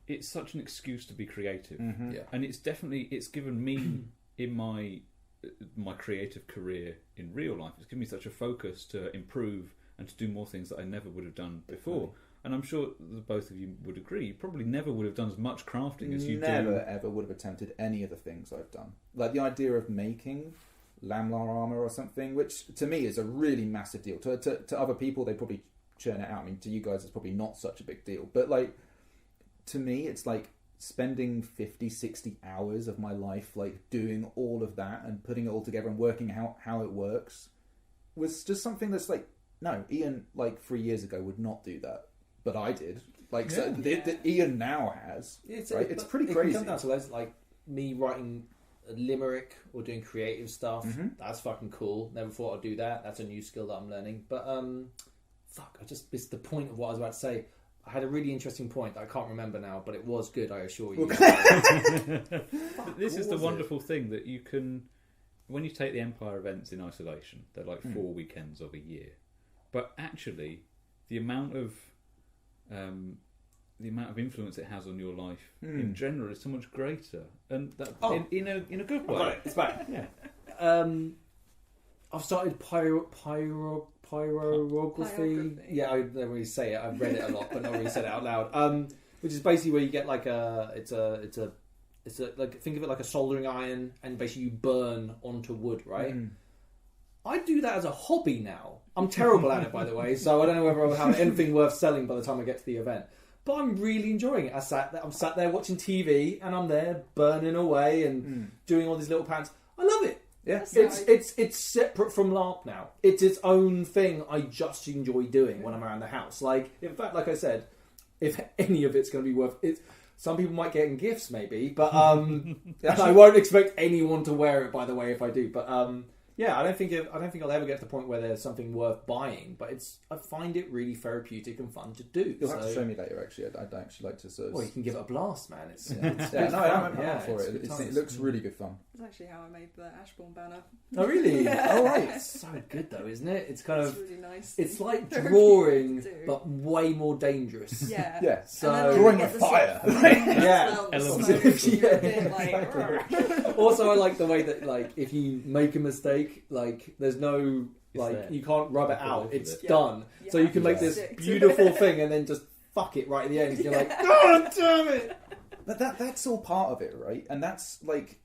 it's such an excuse to be creative. Yeah. And it's given me in my creative career in real life, it's given me such a focus to improve and to do more things that I never would have done before. And I'm sure that both of you would agree, you probably never would have done as much crafting as you Never ever would have attempted any of the things I've done. Like the idea of making Lamlar armor or something, which to me is a really massive deal. To other people, they probably churn it out. I mean, to you guys, it's probably not such a big deal. But like, to me, it's like spending 50, 60 hours of my life like doing all of that and putting it all together and working out how it works was just something that's like, no, Ian like 3 years ago would not do that, but I did. Like, so Ian now has. It's pretty crazy. It comes down to those, like me writing a limerick or doing creative stuff. That's fucking cool. Never thought I'd do that. That's a new skill that I'm learning. But I just missed the point of what I was about to say. I had a really interesting point that I can't remember now, but it was good, I assure you. This is the wonderful thing that you can, when you take the Empire events in isolation, they're like 4 weekends of a year. But actually, the amount of influence it has on your life in general is so much greater, and that in a good way. Got it. It's back. Yeah. I've started pyrography. Yeah, I don't really say it. I've read it a lot, but not really said it out loud. Which is basically where you get like it's like, think of it like a soldering iron, and basically you burn onto wood, right? I do that as a hobby now. I'm terrible at it, by the way, so I don't know whether I'll have anything worth selling by the time I get to the event. But I'm really enjoying it. I'm sat there watching TV, and I'm there burning away and doing all these little pans. I love it. Yeah, it's separate from LARP now. It's its own thing. I just enjoy doing when I'm around the house. Like, in fact, like I said, if any of it's going to be worth it, some people might get in gifts, maybe, but I won't expect anyone to wear it. By the way, if I do, but yeah, I don't think I'll ever get to the point where there's something worth buying. But I find it really therapeutic and fun to do. You'll have to show me later. Actually, I'd actually like to sort of. Well, you can give it a blast, man. It's I'm up for it. It looks really good fun. It's actually how I made the Ashbourne banner. Oh, really? Yeah. Oh, right. It's so good, though, isn't it? It's kind of. It's really nice. It's like drawing, but way more dangerous. Yeah. Yeah. So drawing with fire. Yeah. Like, also, I like the way that, like, if you make a mistake, like, there's no, like, you can't rub it out. It's done. Yeah. So you can make this beautiful thing and then just fuck it right at the end. You're like, God damn it! But that's all part of it, right? And that's like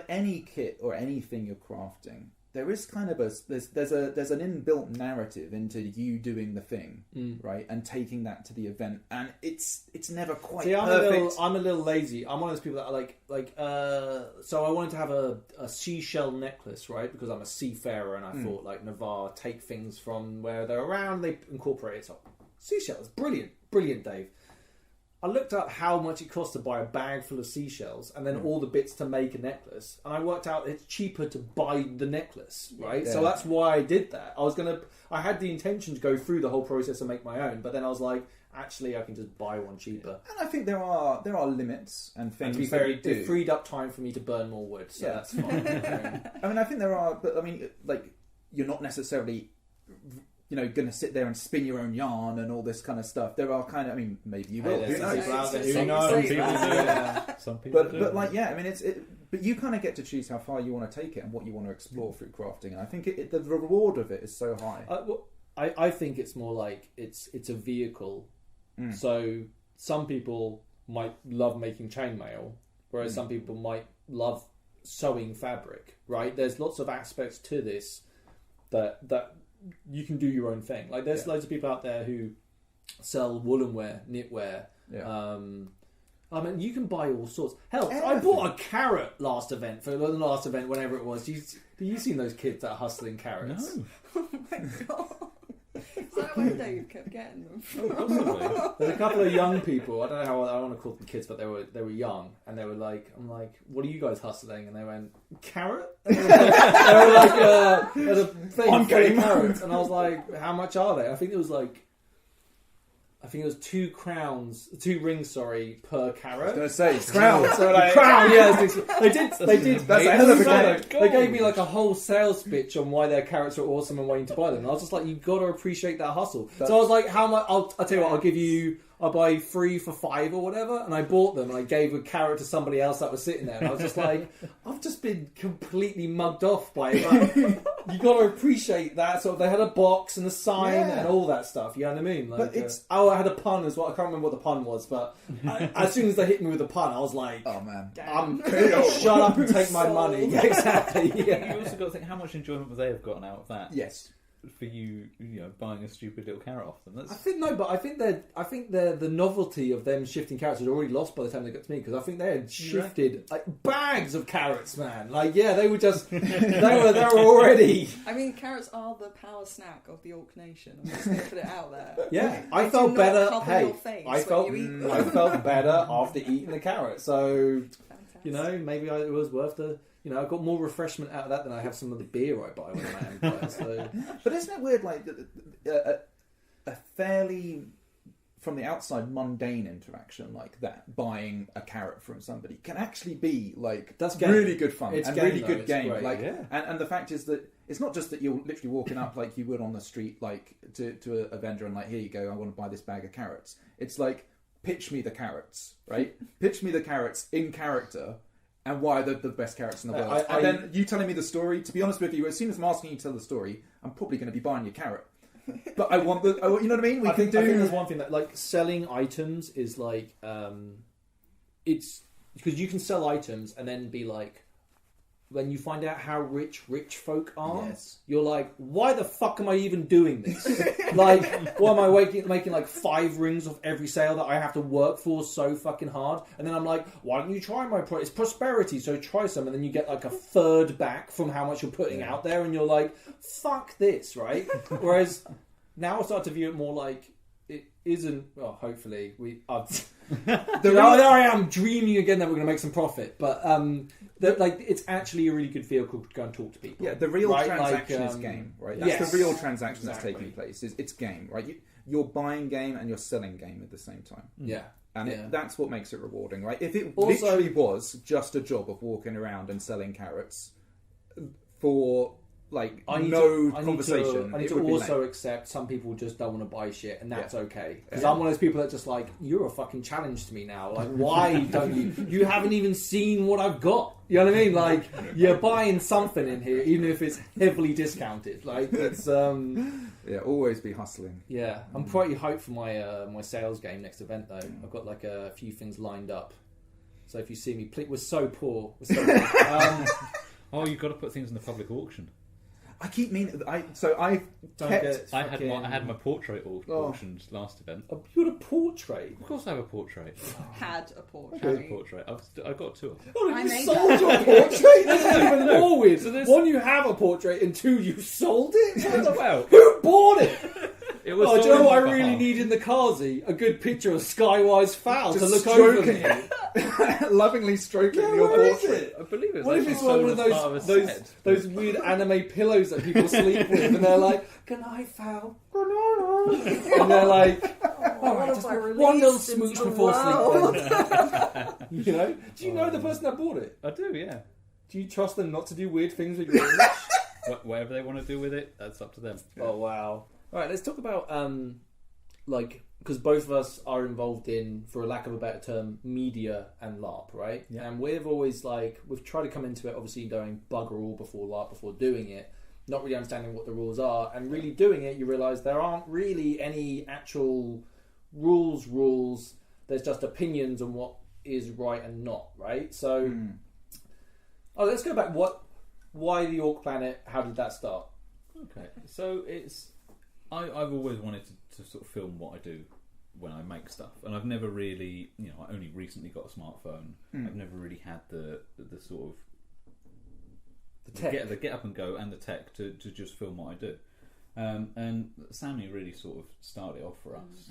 any kit or anything you're crafting. There is kind of there's an inbuilt narrative into you doing the thing, right, and taking that to the event, and it's never quite perfect. I'm a little lazy. I'm one of those people that are so I wanted to have a seashell necklace, right, because I'm a seafarer, and I thought like Navarre take things from where they're around, they incorporate it. So seashells, brilliant, Dave. I looked up how much it costs to buy a bag full of seashells and then all the bits to make a necklace. And I worked out it's cheaper to buy the necklace, right? Yeah. So that's why I did that. I had the intention to go through the whole process and make my own, but then I was like, actually, I can just buy one cheaper. And I think there are limits and things. And to be fair, it freed up time for me to burn more wood, so that's fine. I mean, I think there are, but I mean, like, you're not necessarily, going to sit there and spin your own yarn and all this kind of stuff. There are kind of, I mean, maybe you will. Who knows? Some people do. But like, yeah, I mean, but you kind of get to choose how far you want to take it and what you want to explore through crafting. And I think the reward of it is so high. I think it's more like it's a vehicle. So some people might love making chainmail, whereas some people might love sewing fabric. Right? There's lots of aspects to this that you can do your own thing. Like there's loads of people out there who sell woolen wear, knitwear. Yeah. I mean, you can buy all sorts. Hell, I bought a carrot whenever it was. Have you seen those kids that are hustling carrots? No. Oh my god. Is that where Dave kept getting them from? There's a couple of young people. I don't know how I want to call them kids, but they were young, and they were like, "I'm like, what are you guys hustling?" And they went, "Carrot." They were like, "There's a thing full of carrots," and I was like, "How much are they?" I think it was 2 rings, per carrot. I was going to say crowns. So like, crown, yes. They did. That's a hell of a game. They gave me like a whole sales pitch on why their carrots are awesome and why you need to buy them. And I was just like, you've got to appreciate that hustle. So I was like, how much? I'll tell you what. I'll buy 3 for $5 or whatever. And I bought them and I gave a carrot to somebody else that was sitting there. And I was just like, I've just been completely mugged off by it. Like, you got to appreciate that. Sort of, they had a box and a sign and all that stuff. You know what I mean? Like, but I had a pun as well. I can't remember what the pun was, but as soon as they hit me with a pun, I was like, oh man, shut up and take my money. Yeah, exactly. Yeah. You also got to think how much enjoyment would they have gotten out of that? Yes. for you, buying a stupid little carrot off them. I think the novelty of them shifting carrots had already lost by the time they got to me, because I think they had shifted like bags of carrots, man. Like, yeah, they were just they were already. I mean, carrots are the power snack of the Orc Nation. I'm just going to put it out there. Yeah, I felt better. I felt better after eating the carrot. So Fantastic. maybe it was worth the. I got more refreshment out of that than I have some of the beer I buy when I'm at Empire. So. But isn't it weird, like, a fairly, from the outside, mundane interaction like that, buying a carrot from somebody, can actually be, like, that's really good fun. It's and game, really though. good It's game. great, Like, yeah. and the fact is that it's not just that you're literally walking up like you would on the street, like, to a vendor and like, here you go, I want to buy this bag of carrots. It's like, pitch me the carrots, right? Pitch me the carrots in character. And why they're the best carrots in the world. And then you telling me the story. To be honest with you, as soon as I'm asking you to tell the story, I'm probably going to be buying your carrot. But I want you know what I mean? I think there's one thing that, like, selling items is like, it's because you can sell items and then be like, when you find out how rich folk are, you're like, why the fuck am I even doing this? Like, why am I making like 5 rings off every sale that I have to work for so fucking hard? And then I'm like, why don't you try my product? It's prosperity, so try some. And then you get like a third back from how much you're putting out there, and you're like, fuck this, right? Whereas now I start to view it more like, it isn't. Well, hopefully there I am dreaming again that we're going to make some profit, but it's actually a really good vehicle to go and talk to people. Yeah, the real transaction is game, right? That's the real transaction that's taking place. It's game, right? You're buying game and you're selling game at the same time. Yeah. And that's what makes it rewarding, right? If it literally was just a job of walking around and selling carrots for like conversation, I need to also accept some people just don't want to buy shit, and that's okay. Because I'm one of those people that just like, you're a fucking challenge to me now. Like, why don't you? You haven't even seen what I've got. You know what I mean? Like, you're buying something in here, even if it's heavily discounted. Like, it's always be hustling. Yeah, I'm pretty hyped for my my sales game next event though. I've got like a few things lined up. So if you see me, we're so poor. Oh, you've got to put things in the public auction. I keep meaning. I had my portrait auctioned last event. You had a portrait? Of course, I have a portrait. Had a portrait. Had a portrait. I got 2 of them. Oh, you sold your portrait? That's even more weird. So one, you have a portrait, and 2, you sold it. Well, who bought it? It was. Do you know what I really need in the Kazi? A good picture of Skywise Fowl to look over me. Lovingly stroking your portrait. I believe it was. What if it's one of those weird anime pillows that people sleep with, and they're like, "Good night, Fowl." And they're like, one little smooch before sleep. Then. Do you know the person that bought it? I do, yeah. Do you trust them not to do weird things with your image? Whatever they want to do with it, that's up to them. Oh wow! All right, let's talk about because both of us are involved in, for a lack of a better term, media and LARP, right? Yeah. And we've always we've tried to come into it obviously going bugger all before LARP, before doing it, not really understanding what the rules are, and really doing it, you realise there aren't really any actual rules. There's just opinions on what is right and not, right? So, let's go back. Why the Orc Planet? How did that start? Okay, so I've always wanted to sort of film what I do when I make stuff, and I've never really, I only recently got a smartphone. I've never really had the sort of the get up and go and the tech to just film what I do. And Sammy really sort of started off for us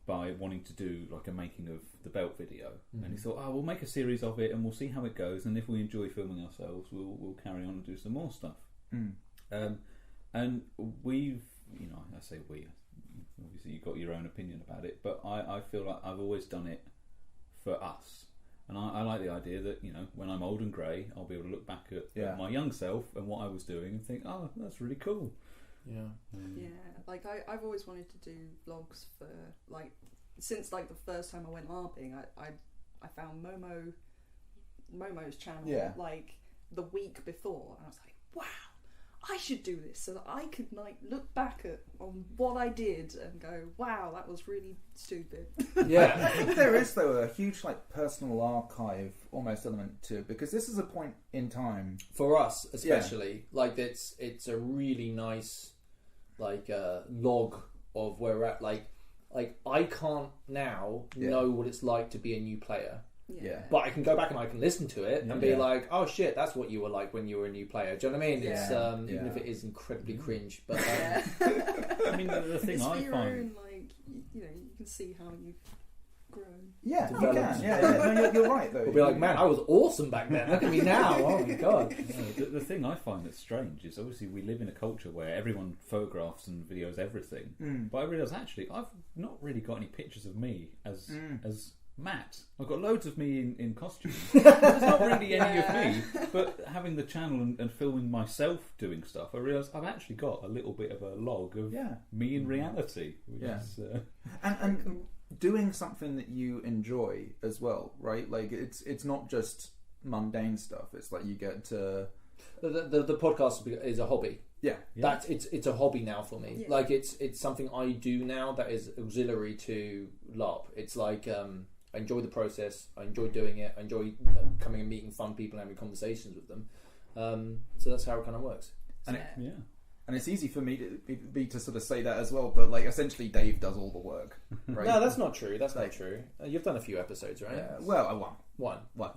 by wanting to do like a making of the belt video, and he thought, we'll make a series of it and we'll see how it goes, and if we enjoy filming ourselves, we'll carry on and do some more stuff. And we've, I say we, obviously you've got your own opinion about it, but I feel like I've always done it for us. And I like the idea that, when I'm old and grey, I'll be able to look back at my young self and what I was doing and think, that's really cool. Yeah. Like I've always wanted to do vlogs for, like, since like the first time I went LARPing, I found Momo's channel like the week before, and I was like, wow, I should do this so that I could like look back on what I did and go, wow, that was really stupid. Yeah, I think there is though a huge like personal archive almost element to it, because this is a point in time for us, especially. Like it's a really nice like log of where we're at. Like I can't now know what it's like to be a new player. Yeah. But I can go back and I can listen to it and be like, oh shit, that's what you were like when you were a new player. Do you know what I mean? Yeah. It's even if it is incredibly cringe. But I mean, the thing it's I for your find. own, like, you know, you can see how you've grown. Yeah, you Developed. can. Yeah. No, you're right though. we'll be like, man, I was awesome back then. Look at me now. Oh my god. The thing I find that's strange is obviously we live in a culture where everyone photographs and videos everything. But I realise actually I've not really got any pictures of me as Matt. I've got loads of me in costumes. There's not really any of me, but having the channel and filming myself doing stuff, I realise I've actually got a little bit of a log of me in reality. Which is, and doing something that you enjoy as well, right? Like it's not just mundane stuff. It's like you get to the podcast is a hobby. Yeah. That's it's a hobby now for me. Yeah. Like it's something I do now that is auxiliary to LARP. It's like I enjoy the process. I enjoy doing it. I enjoy coming and meeting fun people and having conversations with them. So that's how it kind of works. And and it's easy for me to sort of say that as well, but like essentially Dave does all the work, right? No, that's not true. That's not true. You've done a few episodes, right? Yeah. Well, I won. One.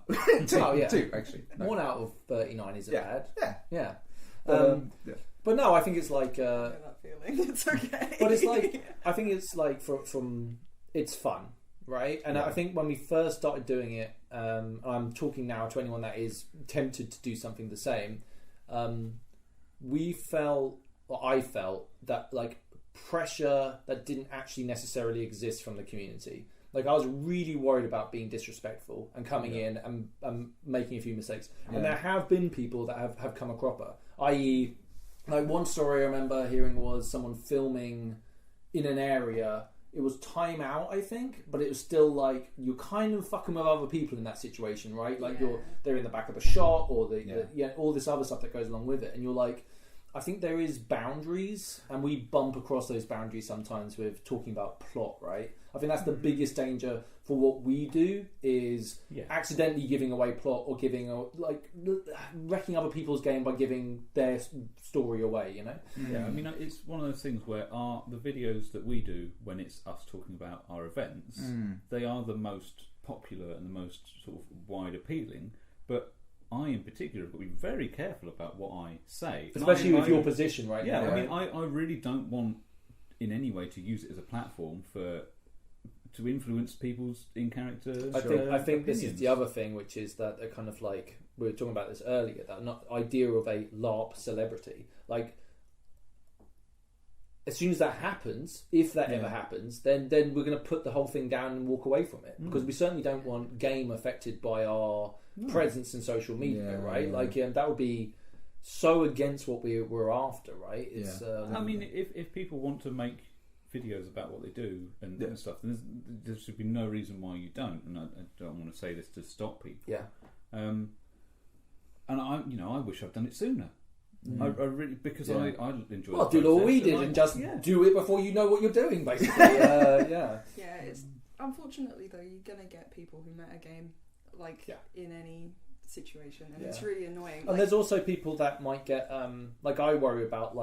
Two. Oh, yeah. Two actually. No. 1 out of 39 isn't bad. Yeah. Yeah. Yeah. But no, I think it's like. I know that feeling. It's okay. But it's like I think it's like from it's fun, right? And I think when we first started doing it, I'm talking now to anyone that is tempted to do something the same. I felt that like pressure that didn't actually necessarily exist from the community. Like I was really worried about being disrespectful and coming in and making a few mistakes. And there have been people that have come a cropper, i.e. like one story I remember hearing was someone filming in an area. It was time out, I think, but it was still like you're kind of fucking with other people in that situation, right? Like they're in the back of a shot or all this other stuff that goes along with it, and you're like, I think there is boundaries, and we bump across those boundaries sometimes with talking about plot, right? I think that's the biggest danger for what we do is accidentally giving away plot or wrecking other people's game by giving their story away, you know? Yeah, I mean, it's one of those things where the videos that we do when it's us talking about our events, they are the most popular and the most sort of wide appealing, but I in particular have got to be very careful about what I say. Especially with your position right now. Yeah, I mean, I really don't want in any way to use it as a platform to influence people's in-character I think this is the other thing, which is that they're kind of like, we were talking about this earlier, that idea of a LARP celebrity. Like, as soon as that happens, if that ever happens, then we're going to put the whole thing down and walk away from it. Because we certainly don't want game affected by our presence in social media, right? Like, that would be so against what we're after, right? It's, I mean, if people want to make videos about what they do and stuff, then there should be no reason why you don't. And I don't want to say this to stop people. Yeah. And I wish I'd done it sooner. I really, because I enjoy. Well, do all we did and just do it before you know what you're doing, basically. Yeah, it's unfortunately though you're gonna get people who metagame in any situation, and it's really annoying. And there's also people that might get like I worry about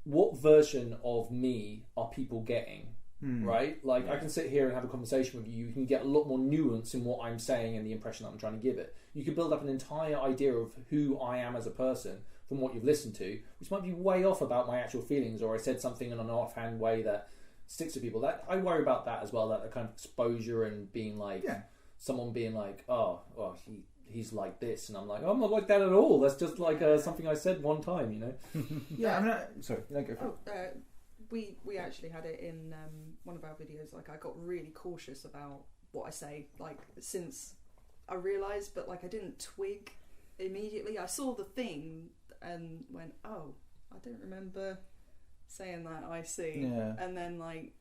what version of me are people getting, right? Like I can sit here and have a conversation with you. You can get a lot more nuance in what I'm saying and the impression that I'm trying to give it. You can build up an entire idea of who I am as a person from what you've listened to, which might be way off about my actual feelings, or I said something in an offhand way that sticks to people. That I worry about that as well, that kind of exposure and being like someone being like, he's like this, and I'm like, I'm not like that at all. That's just like something I said one time, you know. I mean, sorry, go for it. We actually had it in one of our videos. Like, I got really cautious about what I say, like, since I realised, but like I didn't twig immediately. I saw the thing and went, oh, I don't remember saying that, I see. And then like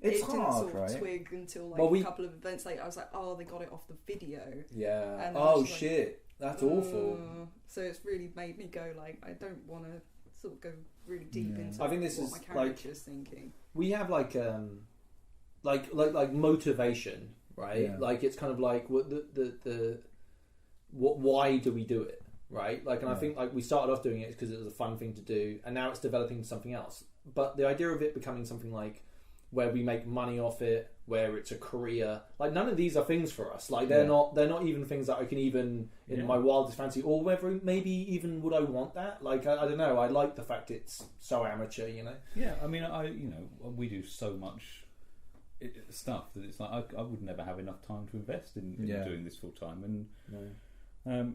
it's it didn't hard, sort of right? twig until like a couple of events later. I was like, oh, they got it off the video. Yeah. And oh like, shit. That's awful. So it's really made me go like, I don't want to sort of go really deep into I think this what is my character's thinking. We have like motivation, right? Yeah. Like it's kind of like what why do we do it, right? Like, and I think like we started off doing it because it was a fun thing to do, and now it's developing into something else. But the idea of it becoming something like where we make money off it, where it's a career, like none of these are things for us. Like they're not even things that I can even in my wildest fancy, or whether maybe even would I want that. Like I don't know. I like the fact it's so amateur, you know. Yeah, I mean, we do so much stuff that it's like I would never have enough time to invest in doing this full time, and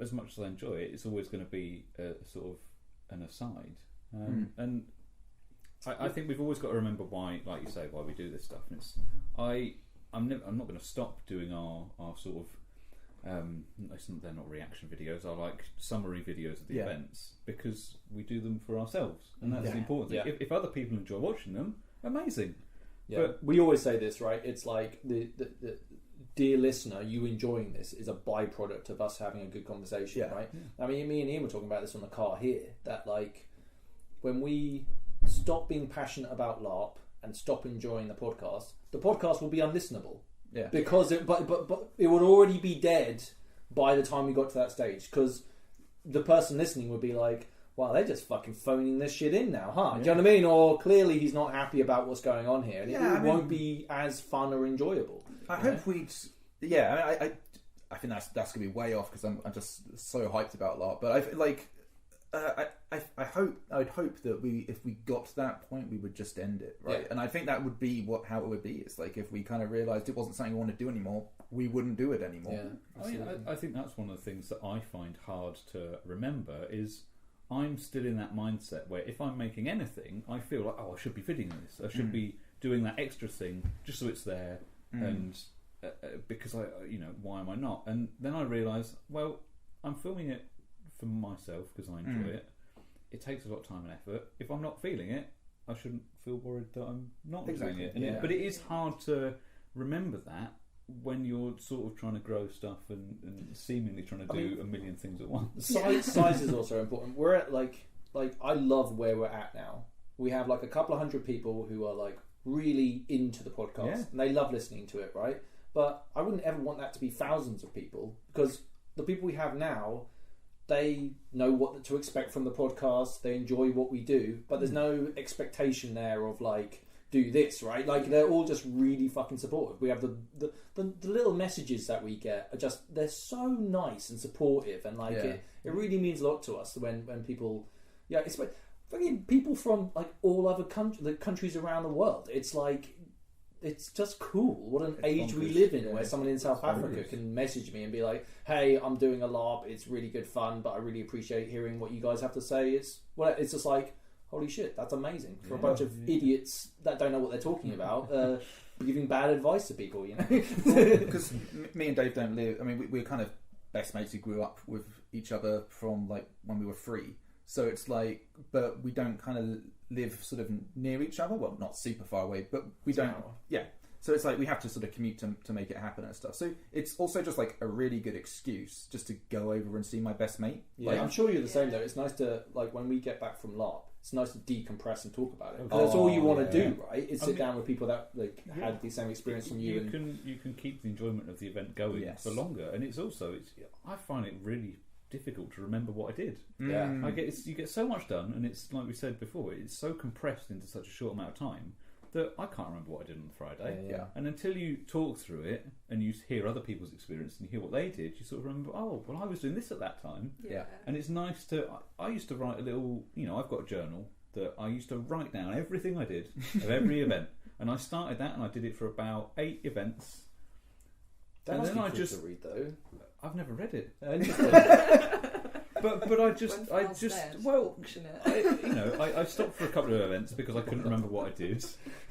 as much as I enjoy it, it's always going to be a sort of an aside, and I think we've always got to remember why, like you say, why we do this stuff. And it's I'm not going to stop doing our sort of they're not reaction videos, are like summary videos of the events, because we do them for ourselves, and that's the important thing. If other people enjoy watching them, amazing. Yeah. But we always say this, right? It's like the dear listener, you enjoying this is a byproduct of us having a good conversation, right? Yeah. I mean, me and Ian were talking about this on the car here, that like when we stop being passionate about LARP and stop enjoying the podcast will be unlistenable. Yeah. Because but it would already be dead by the time we got to that stage, because the person listening would be like, wow, they're just fucking phoning this shit in now, huh? Do you know what I mean? Or clearly he's not happy about what's going on here, and it won't be as fun or enjoyable. I hope we'd... Yeah, I think that's going to be way off, because I'm just so hyped about LARP. But I'd hope that if we got to that point, we would just end it, right? Yeah. And I think that would be how it would be. It's like if we kind of realised it wasn't something we wanted to do anymore, we wouldn't do it anymore. Yeah, I think that's one of the things that I find hard to remember is I'm still in that mindset where if I'm making anything, I feel like, I should be fitting this. I should be doing that extra thing just so it's there, and because why am I not? And then I realise, well, I'm filming it for myself because I enjoy it. It takes a lot of time and effort. If I'm not feeling it, I shouldn't feel worried that I'm not doing it. But it is hard to remember that when you're sort of trying to grow stuff and seemingly trying to do a million things at once. Size is also important. We're at like I love where we're at now. We have like a couple of hundred people who are like really into the podcast and they love listening to it, right? But I wouldn't ever want that to be thousands of people, because the people we have now, they know what to expect from the podcast. They enjoy what we do, but there's no expectation there of like, do this, right? Like they're all just really fucking supportive. We have the little messages that we get are just, they're so nice and supportive, and like it really means a lot to us when people, it's like fucking people from like all other countries around the world. It's like, it's just cool. What an age we live in, where someone in South Africa can message me and be like, hey, I'm doing a LARP, it's really good fun, but I really appreciate hearing what you guys have to say. It's just like, holy shit, that's amazing. For a bunch of idiots that don't know what they're talking about, giving bad advice to people, you know? Because me and Dave don't live... I mean, we're kind of best mates who grew up with each other from like when we were 3. So it's like... But we don't kind of live sort of near each other. Well, not super far away, but we don't... Yeah. So it's like we have to sort of commute to make it happen and stuff. So it's also just like a really good excuse just to go over and see my best mate. Yeah, like, I'm sure you're the same though. It's nice to, like, when we get back from LARP, it's nice to decompress and talk about it. That's all you want to do, right? Is sit down with people that like had the same experience from you. You can keep the enjoyment of the event going for longer, and it's I find it really difficult to remember what I did. Yeah, you get so much done, and it's like we said before, it's so compressed into such a short amount of time that I can't remember what I did on Friday. And until you talk through it and you hear other people's experience and you hear what they did, you sort of remember, oh, well, I was doing this at that time. And it's nice to... I used to write a little... I've got a journal that I used to write down everything I did of every event. And I started that and I did it for about 8 events. That must be cool to read, though. I've never read it. But I stopped for a couple of events because I couldn't remember what I did,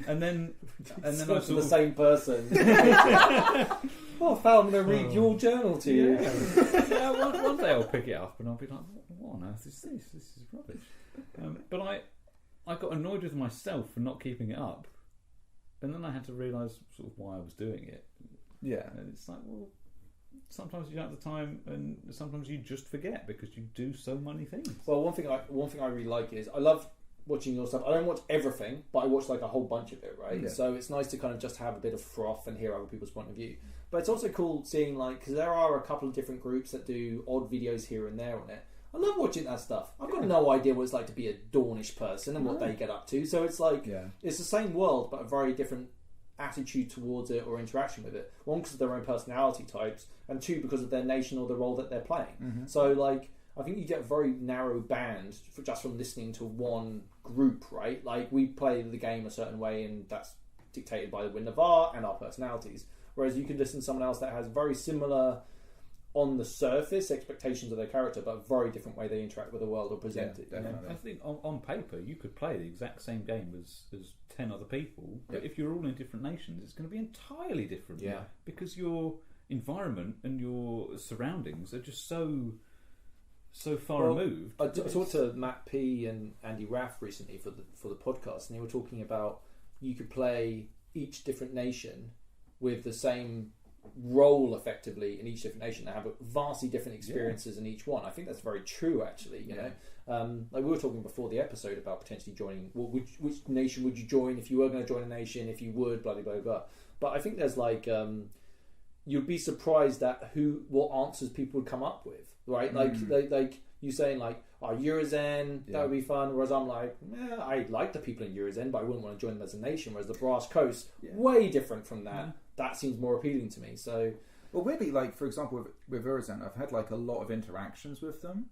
and then I sort of... the same person. Well, Fal, I'm going to read your journal to you. One day I'll pick it up and I'll be like, what on earth is this? This is rubbish. But I got annoyed with myself for not keeping it up, and then I had to realise sort of why I was doing it. Yeah, and it's like, well, sometimes you don't have the time, and sometimes you just forget because you do so many things. Well, one thing I really like is I love watching your stuff. I don't watch everything, but I watch like a whole bunch of it, right? Yeah. So it's nice to kind of just have a bit of froth and hear other people's point of view. But it's also cool seeing like, because there are a couple of different groups that do odd videos here and there on it. I love watching that stuff. I've got no idea what it's like to be a Dornish person and what they get up to. So it's like, it's the same world, but a very different attitude towards it or interaction with it. One, because of their own personality types, and two, because of their nation or the role that they're playing. So like, I think you get a very narrow band just from listening to one group, right? Like, we play the game a certain way, and that's dictated by the Wind of Art and our personalities. Whereas you could listen to someone else that has very similar, on the surface, expectations of their character, but a very different way they interact with the world or present it. I think on paper you could play the exact same game as 10 other people, but if you're all in different nations, it's going to be entirely different. Yeah. Because your environment and your surroundings are just so far removed. I talked to Matt P and Andy Raff recently for the podcast, and they were talking about you could play each different nation with the same role effectively in each different nation and have vastly different experiences in each one. I think that's very true, actually. You know, like we were talking before the episode about potentially joining. Well, which nation would you join if you were going to join a nation? If you would, blah blah blah blah. But I think there's like you'd be surprised at what answers people would come up with, right? Like you saying like, Urizen, that would be fun. Whereas I'm like, I like the people in Urizen, but I wouldn't want to join them as a nation. Whereas the Brass Coast, way different from that. That seems more appealing to me. So, well, weirdly, like for example, with Urizen, I've had like a lot of interactions with them,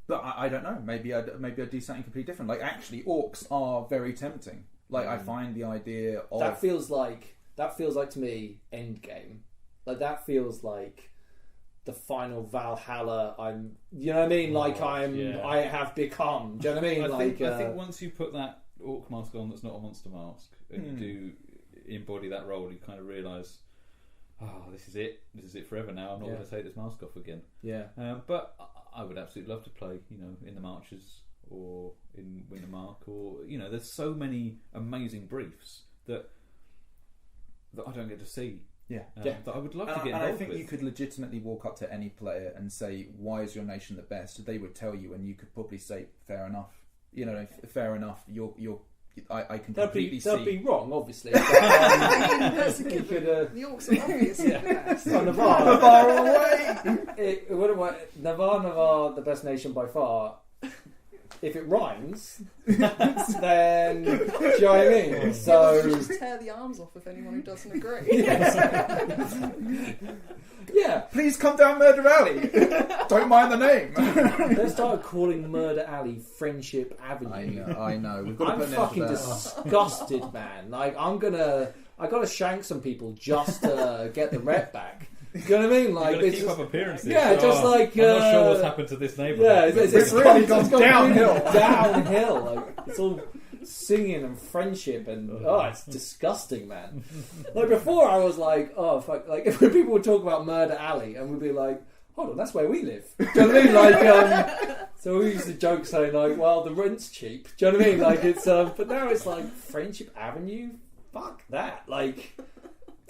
but I don't know. Maybe I'd do something completely different. Like actually, orcs are very tempting. Like I find the idea of that feels like to me Endgame. Like that feels like the final Valhalla. You know what I mean? Like I have become. Do you know what I mean? I think once you put that orc mask on, that's not a monster mask, and you do embody that role, you kind of realise, this is it forever now. I'm not going to take this mask off again. But I would absolutely love to play, in the Marches or in Wintermark, or there's so many amazing briefs that I don't get to see. That I would love to get involved I think with. you could legitimately walk up to any player and say, "Why is your nation the best?" They would tell you, and you could probably say, "Fair enough." Fair enough. I can completely see. That'd be wrong, obviously. But, the Orcs are obviously the best. Navarre away. Navarre, the best nation by far. If it rhymes, then do you know what I mean? So just tear the arms off of anyone who doesn't agree. Please come down Murder Alley. Don't mind the name. Let's start calling Murder Alley Friendship Avenue. I know. We've got to put an end to that. Disgusted, man. Like I gotta shank some people just to get the rep back. Do you know what I mean? Like, you've got to keep up appearances. Yeah, just like... I'm not sure what's happened to this neighbourhood. Yeah, it's really gone downhill. Downhill. Like, it's all singing and friendship and... it's disgusting, man. Like, before I was like, oh, fuck. Like, when people would talk about Murder Alley and we'd be like, hold on, that's where we live. Do you know what I mean? Like, so we used to joke saying, like, well, the rent's cheap. Do you know what I mean? Like, it's... but now it's like, Friendship Avenue? Fuck that. Like...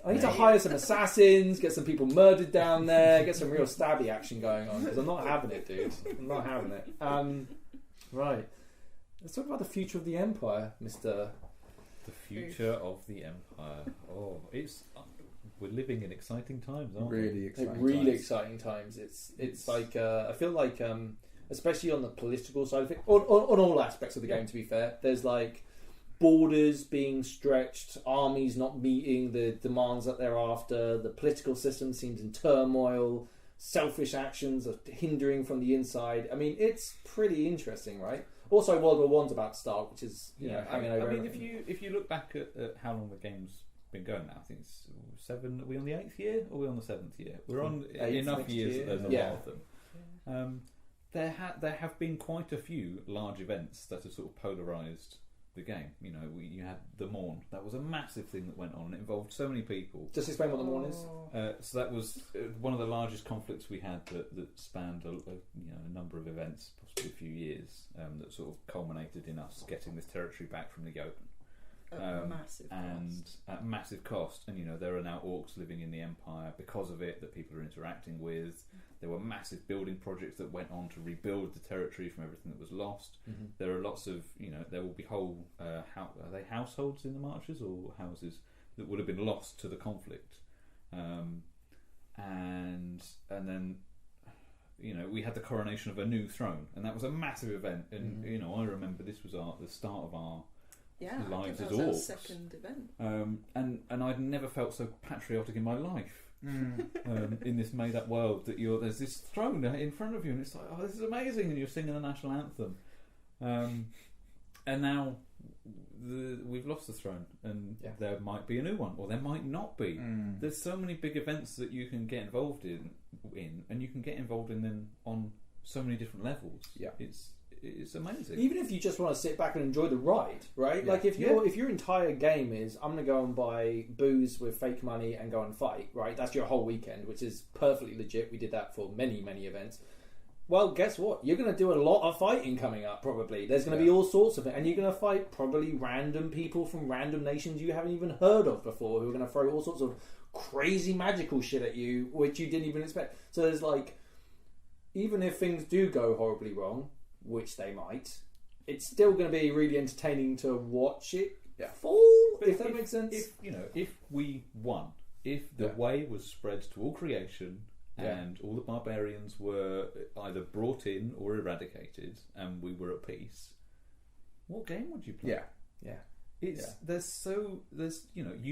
I need to hire some assassins, get some people murdered down there, get some real stabby action going on, because I'm not having it, dude. I'm not having it. Right. Let's talk about the future of the Empire, Mr. The future of the Empire. We're living in exciting times, aren't we? Really exciting times. It's like, I feel like, especially on the political side of it, on all aspects of the game, to be fair, there's like, borders being stretched, armies not meeting the demands that they're after, the political system seems in turmoil, selfish actions are hindering from the inside. I mean, it's pretty interesting, right? Also, World War One's about to start, which is hanging over. I mean, if you look back at how long the game's been going now, I think it's 7. Are we on the 8th year or are we on the 7th year? We're on enough years that there's a lot of them. There have been quite a few large events that have sort of polarised the game. You had the Morn. That was a massive thing that went on. It involved so many people. Just explain what the Morn is. So that was one of the largest conflicts we had that spanned a number of events, possibly a few years, that sort of culminated in us getting this territory back from the Jotun. massive and cost. at massive cost. And there are now orcs living in the Empire because of it that people are interacting with. There were massive building projects that went on to rebuild the territory from everything that was lost. Mm-hmm. There are lots of there will be whole are they households in the marches or houses that would have been lost to the conflict, and then. We had the coronation of a new throne, and that was a massive event. And I remember this was the start of our lives as that was our orcs. second event. And I'd never felt so patriotic in my life. In this made-up world that there's this throne in front of you, and it's like, oh, this is amazing, and you're singing the national anthem. And now we've lost the throne, and there might be a new one, or there might not be. There's so many big events that you can get involved in, and you can get involved in them on so many different levels. Yeah, it's amazing. Even if you just want to sit back and enjoy the ride, right? Yeah. Like if your entire game is I'm going to go and buy booze with fake money and go and fight, right? That's your whole weekend, which is perfectly legit. We did that for many, many events. Well, guess what? You're going to do a lot of fighting coming up, probably. There's going to be all sorts of it. And you're going to fight probably random people from random nations you haven't even heard of before who are going to throw all sorts of crazy magical shit at you, which you didn't even expect. So there's even if things do go horribly wrong, which they might, it's still going to be really entertaining to watch it fall, if that makes sense. If we won, if the way was spread to all creation... and all the barbarians were either brought in or eradicated, and we were at peace. What game would you play? You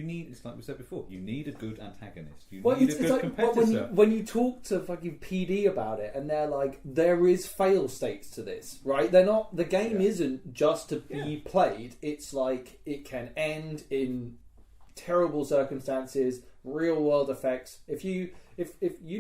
need. It's like we said before. You need a good antagonist. You need a good competitor. When you talk to fucking PD about it, and they're like, there is fail states to this, right? They're not. The game isn't just to be played. It's like it can end in terrible circumstances, real world effects. If you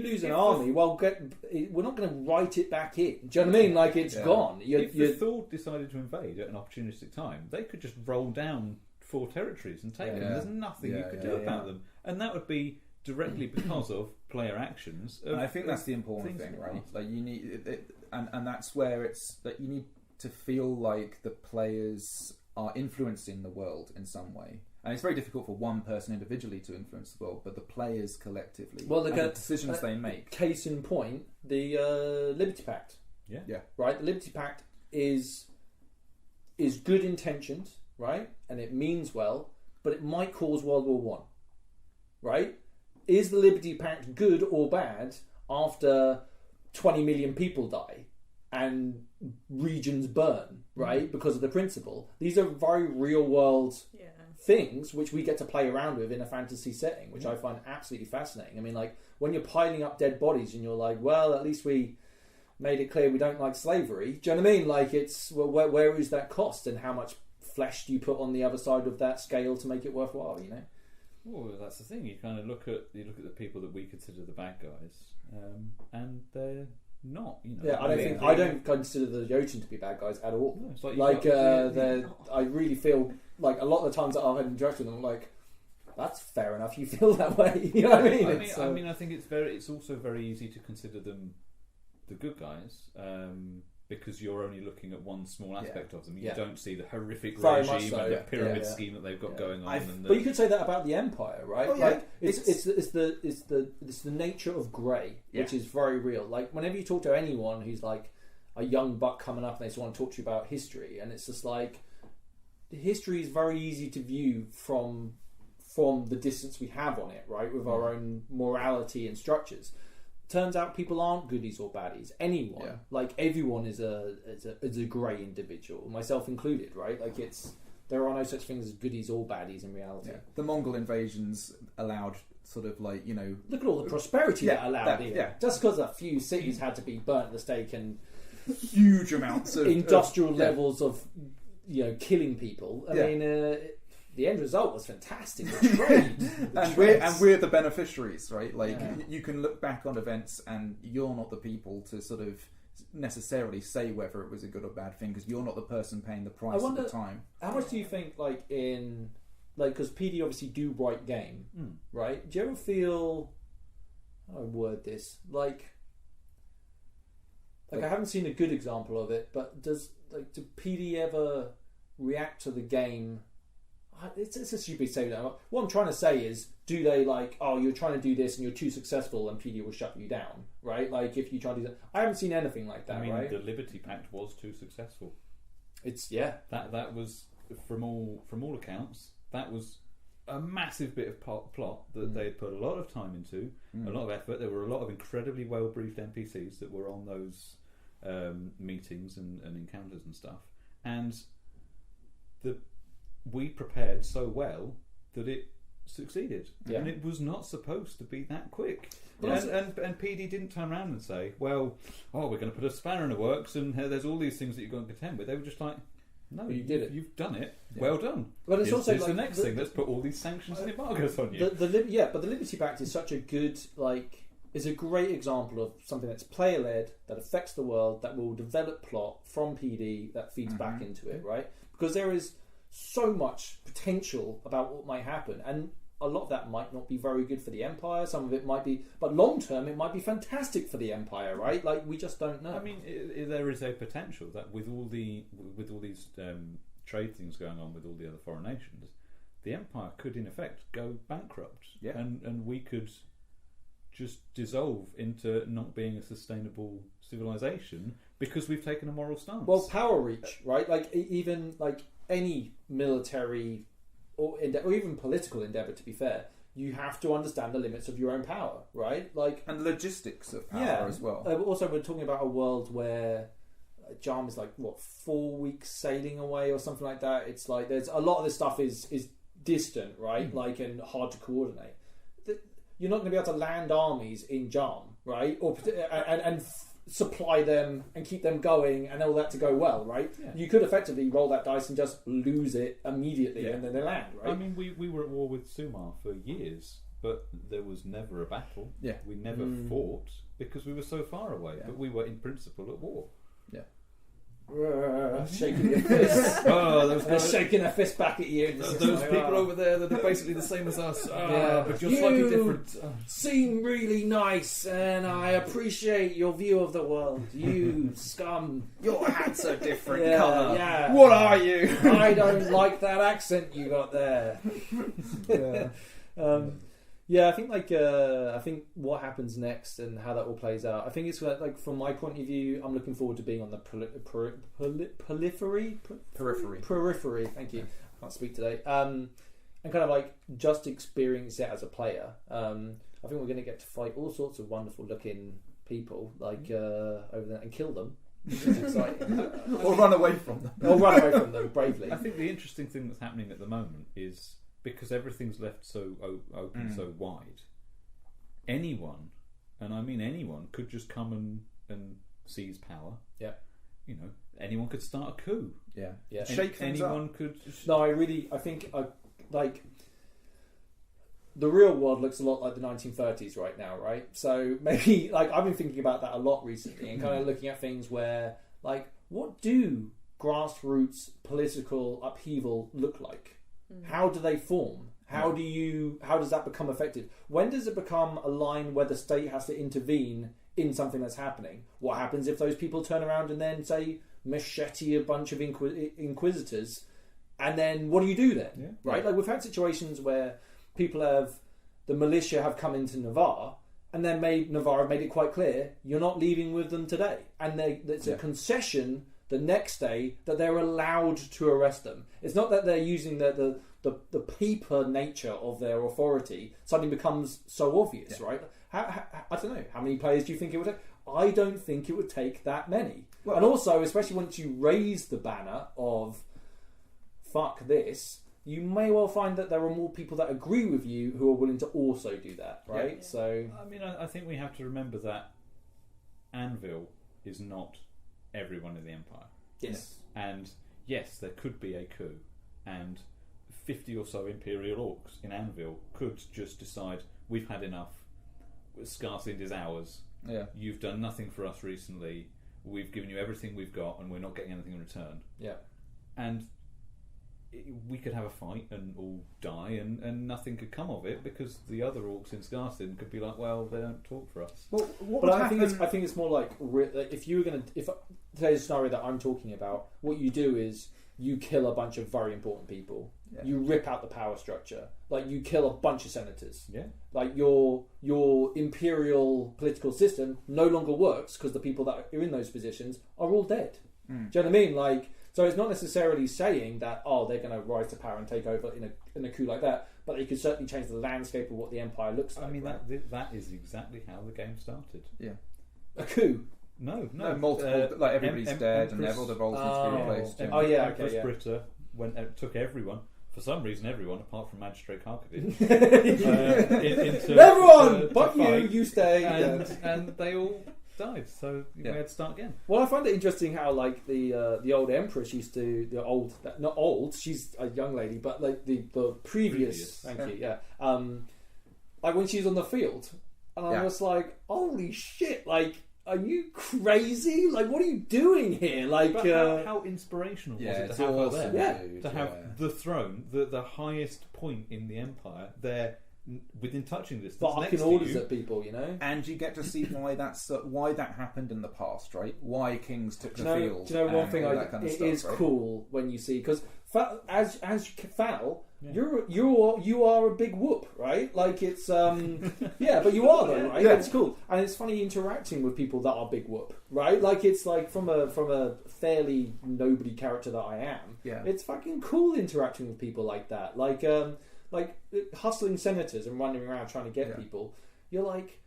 lose an army, we're not going to write it back in. Do you know what I mean? Like it's gone. If the Thor decided to invade at an opportunistic time, they could just roll down 4 territories and take them. There's nothing you could do about them, and that would be directly because of player actions. And I think that's the important thing, right? Like you need it, and that's where it's that you need to feel like the players are influencing the world in some way. And it's very difficult for one person individually to influence the world, but the players collectively, the decisions they make. Case in point, the Liberty Pact. Yeah. Right? The Liberty Pact is good intentioned, right? And it means well, but it might cause World War One. Right? Is the Liberty Pact good or bad after 20 million people die and regions burn, right? Because of the principle. These are very real world things which we get to play around with in a fantasy setting, which I find absolutely fascinating. I mean, like when you're piling up dead bodies and you're like, well, at least we made it clear we don't like slavery. Do you know what I mean? Like it's where is that cost, and how much flesh do you put on the other side of that scale to make it worthwhile? You know. Well, that's the thing. You kind of look at the people that we consider the bad guys, and they're not. I don't consider the Jotun to be bad guys at all. No, it's like I really feel like a lot of the times that I've had interactions with them, I'm like, that's fair enough. You feel that way. You know what I mean? I think it's also very easy to consider them the good guys. Because you're only looking at one small aspect of them. You don't see the horrific regime and the pyramid scheme that they've got going on. But you could say that about the Empire, right? Oh, yeah. Like it's the nature of grey, which is very real. Like whenever you talk to anyone who's like a young buck coming up and they just want to talk to you about history, and it's just like history is very easy to view from the distance we have on it, right? With our own morality and structures. Turns out people aren't goodies or baddies. Anyone, like everyone, is a grey individual, myself included. Right? Like there are no such things as goodies or baddies in reality. Yeah. The Mongol invasions allowed sort of like look at all the prosperity that allowed it. Yeah. Just because a few cities had to be burnt at the stake and huge amounts of industrial levels of killing people. I mean. The end result was fantastic. And we're the beneficiaries, right? Like you can look back on events, and you're not the people to sort of necessarily say whether it was a good or bad thing, because you're not the person paying the price at the time. How much do you think, because PD obviously do write game, right? Do you ever feel? How do I word this? Like I haven't seen a good example of it, but do PD ever react to the game? it's a stupid statement. What I'm trying to say is, do they like, oh, you're trying to do this and you're too successful and PD will shut you down, right? Like if you try to do that, I haven't seen anything like that. Right? The Liberty Pact was too successful. That was from all accounts, that was a massive bit of plot that they had put a lot of time into, a lot of effort. There were a lot of incredibly well briefed NPCs that were on those meetings and encounters and stuff, and we prepared so well that it succeeded, and it was not supposed to be that quick. And PD didn't turn around and say, well, we're going to put a spanner in the works and there's all these things that you've got to contend with. They were just like, no, you did it. You've done it. Yeah. Well done. But it's also like the next thing. Let's put all these sanctions and embargoes on you. But the Liberty Pact is such a good, is a great example of something that's player led, that affects the world, that will develop plot from PD that feeds back into it, right? Because there is so much potential about what might happen, and a lot of that might not be very good for the Empire. Some of it might be, but long term it might be fantastic for the Empire, right? Like we just don't know. I mean, there is a potential that with all these trade things going on with all the other foreign nations, the Empire could in effect go bankrupt, and we could just dissolve into not being a sustainable civilization because we've taken a moral stance. Well, power reach, right? Like even like any military or even political endeavour, to be fair, you have to understand the limits of your own power, right? Like, and logistics of power as well. Also, we're talking about a world where Jam is 4 weeks sailing away or something like that. It's like there's a lot of this stuff is distant, right? And hard to coordinate. You're not going to be able to land armies in Jam, right? Or and supply them and keep them going and all that to go well, right? Yeah. You could effectively roll that dice and just lose it immediately and then they land, right? I mean, we were at war with Sumar for years, but there was never a battle. Yeah. We never fought because we were so far away, but we were in principle at war. Yeah. Shaking your fist. Shaking a fist back at you. Those people over there that are basically the same as us, but you're slightly different. Seem really nice, and I appreciate your view of the world. You scum! Your hat's a different colour. Yeah. What are you? I don't like that accent you got there. I think I think what happens next and how that all plays out. I think it's like from my point of view, I'm looking forward to being on the periphery. Thank you. I can't speak today. And kind of like just experience it as a player. I think we're going to get to fight all sorts of wonderful looking people over there and kill them. Which is exciting. Or run away from them. Bravely. I think the interesting thing that's happening at the moment is, because everything's left so open, so wide, anyone, and I mean anyone, could just come and seize power. Yeah. Anyone could start a coup. Yeah. Shake things anyone up. could. No, I think the real world looks a lot like the 1930s right now, right? So maybe I've been thinking about that a lot recently and kind of looking at things where what do grassroots political upheaval look like? How do they form? How does that become effective? When does it become a line where the state has to intervene in something that's happening? What happens if those people turn around and then say machete a bunch of inquisitors, and then what do you do then? Yeah. Right? Like we've had situations where the militia have come into Navarre and then Navarre have made it quite clear you're not leaving with them today, and it's a concession the next day that they're allowed to arrest them. It's not that they're using the paper nature of their authority. Something becomes so obvious, right? I don't know. How many players do you think it would take? I don't think it would take that many. Well, and also, especially once you raise the banner of fuck this, you may well find that there are more people that agree with you who are willing to also do that, right? Yeah. So, I mean, I think we have to remember that Anvil is not everyone in the Empire. Yes. And yes, there could be a coup, and 50 or so Imperial Orcs in Anvil could just decide, we've had enough, Scarsind is ours, you've done nothing for us recently, we've given you everything we've got and we're not getting anything in return. Yeah. And we could have a fight and all die, and nothing could come of it because the other Orcs in Scarsind could be like, well, they don't talk for us. Well, I think it's more like if today's scenario that I'm talking about, what you do is you kill a bunch of very important people, you rip out the power structure. Like, you kill a bunch of senators. Yeah. Like, your imperial political system no longer works because the people that are in those positions are all dead. Do you know what I mean? Like, so it's not necessarily saying that, they're going to rise to power and take over in a coup like that, but they could certainly change the landscape of what the empire looks like. I mean, right? that is exactly how the game started. Yeah. A coup. No, multiple. Like everybody's dead, and all the roles need to be replaced. Oh yeah, Empress okay, Britta took everyone. For some reason, everyone apart from Magistrate Karkovic. Everyone, but you stay, and they all died. So we had to start again. Well, I find it interesting how like the old Empress used to not old. She's a young lady, but like the previous. Thank you. Yeah. Like when she's on the field, and I was like, holy shit! Like, are you crazy? Like, what are you doing here? Like, how inspirational was it to have her there? Yeah. To have the throne, the highest point in the empire, there within touching distance, barking orders at people, you know. And you get to see why that happened in the past, right? Why kings took the field. Do you know one thing? It is cool when you see, because as Val. Yeah. You are a big whoop, right? Like it's yeah, but you are though, right? Yeah. It's cool, and it's funny interacting with people that are big whoop, right? Like it's like from a fairly nobody character that I am. Yeah, it's fucking cool interacting with people like that, like hustling senators and running around trying to get people. You're like,